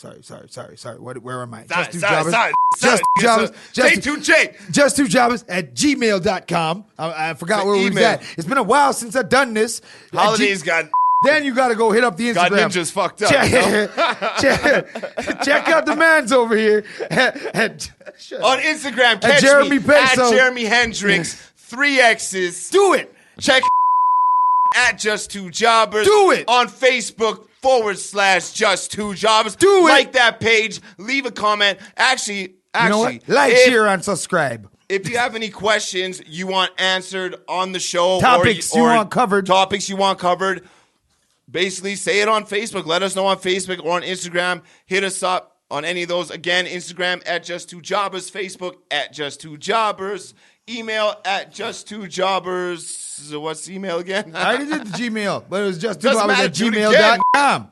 Speaker 3: Where am I? Just Two Jobbers. Just Two Jobbers.
Speaker 4: J to J.
Speaker 3: Just Two Jobbers at gmail.com. I forgot where we was
Speaker 4: email.
Speaker 3: at. It's been a while since I've done this.
Speaker 4: Holidays got
Speaker 3: Then you got to go hit up the Instagram.
Speaker 4: ninjas fucked up. You know?
Speaker 3: Check out the man's over here.
Speaker 4: On Instagram, catch
Speaker 3: Jeremy
Speaker 4: me
Speaker 3: Peso.
Speaker 4: at Jeremy Hendricks, 3 X's.
Speaker 3: Do it.
Speaker 4: Check at Just Two Jobbers.
Speaker 3: Do it.
Speaker 4: On Facebook /Just Two Jobbers.
Speaker 3: Do it.
Speaker 4: Like that page. Leave a comment. Actually,
Speaker 3: You know what? Like,
Speaker 4: if-
Speaker 3: share, and subscribe.
Speaker 4: if you have any questions you want answered on the show,
Speaker 3: Topics you want covered.
Speaker 4: Topics you want covered. Basically, say it on Facebook. Let us know on Facebook or on Instagram. Hit us up on any of those. Again, Instagram at Just2Jobbers, Facebook at Just2Jobbers, email at Just2Jobbers. What's the email again?
Speaker 3: I already did the Gmail, but it was just
Speaker 4: Doesn't matter, do it again.
Speaker 3: gmail.com.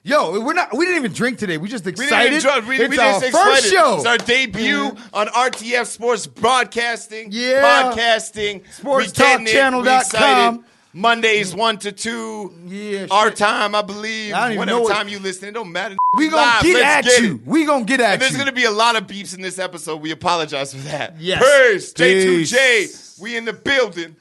Speaker 3: Yo, we didn't even drink today. We just excited.
Speaker 4: It's our
Speaker 3: first show.
Speaker 4: It's our debut on RTF Sports Broadcasting.
Speaker 3: Yeah.
Speaker 4: Podcasting.
Speaker 3: SportsTalkChannel.com.
Speaker 4: Mondays 1 to 2.
Speaker 3: Yeah,
Speaker 4: our
Speaker 3: shit.
Speaker 4: time, I believe.
Speaker 3: I don't even
Speaker 4: Whatever
Speaker 3: know
Speaker 4: time you listen, it don't matter.
Speaker 3: We gonna get at you. We gonna get at
Speaker 4: and there's
Speaker 3: you.
Speaker 4: gonna be a lot of beeps in this episode. We apologize for that.
Speaker 3: Yes.
Speaker 4: Peace.
Speaker 3: Peace.
Speaker 4: J2J. We in the building.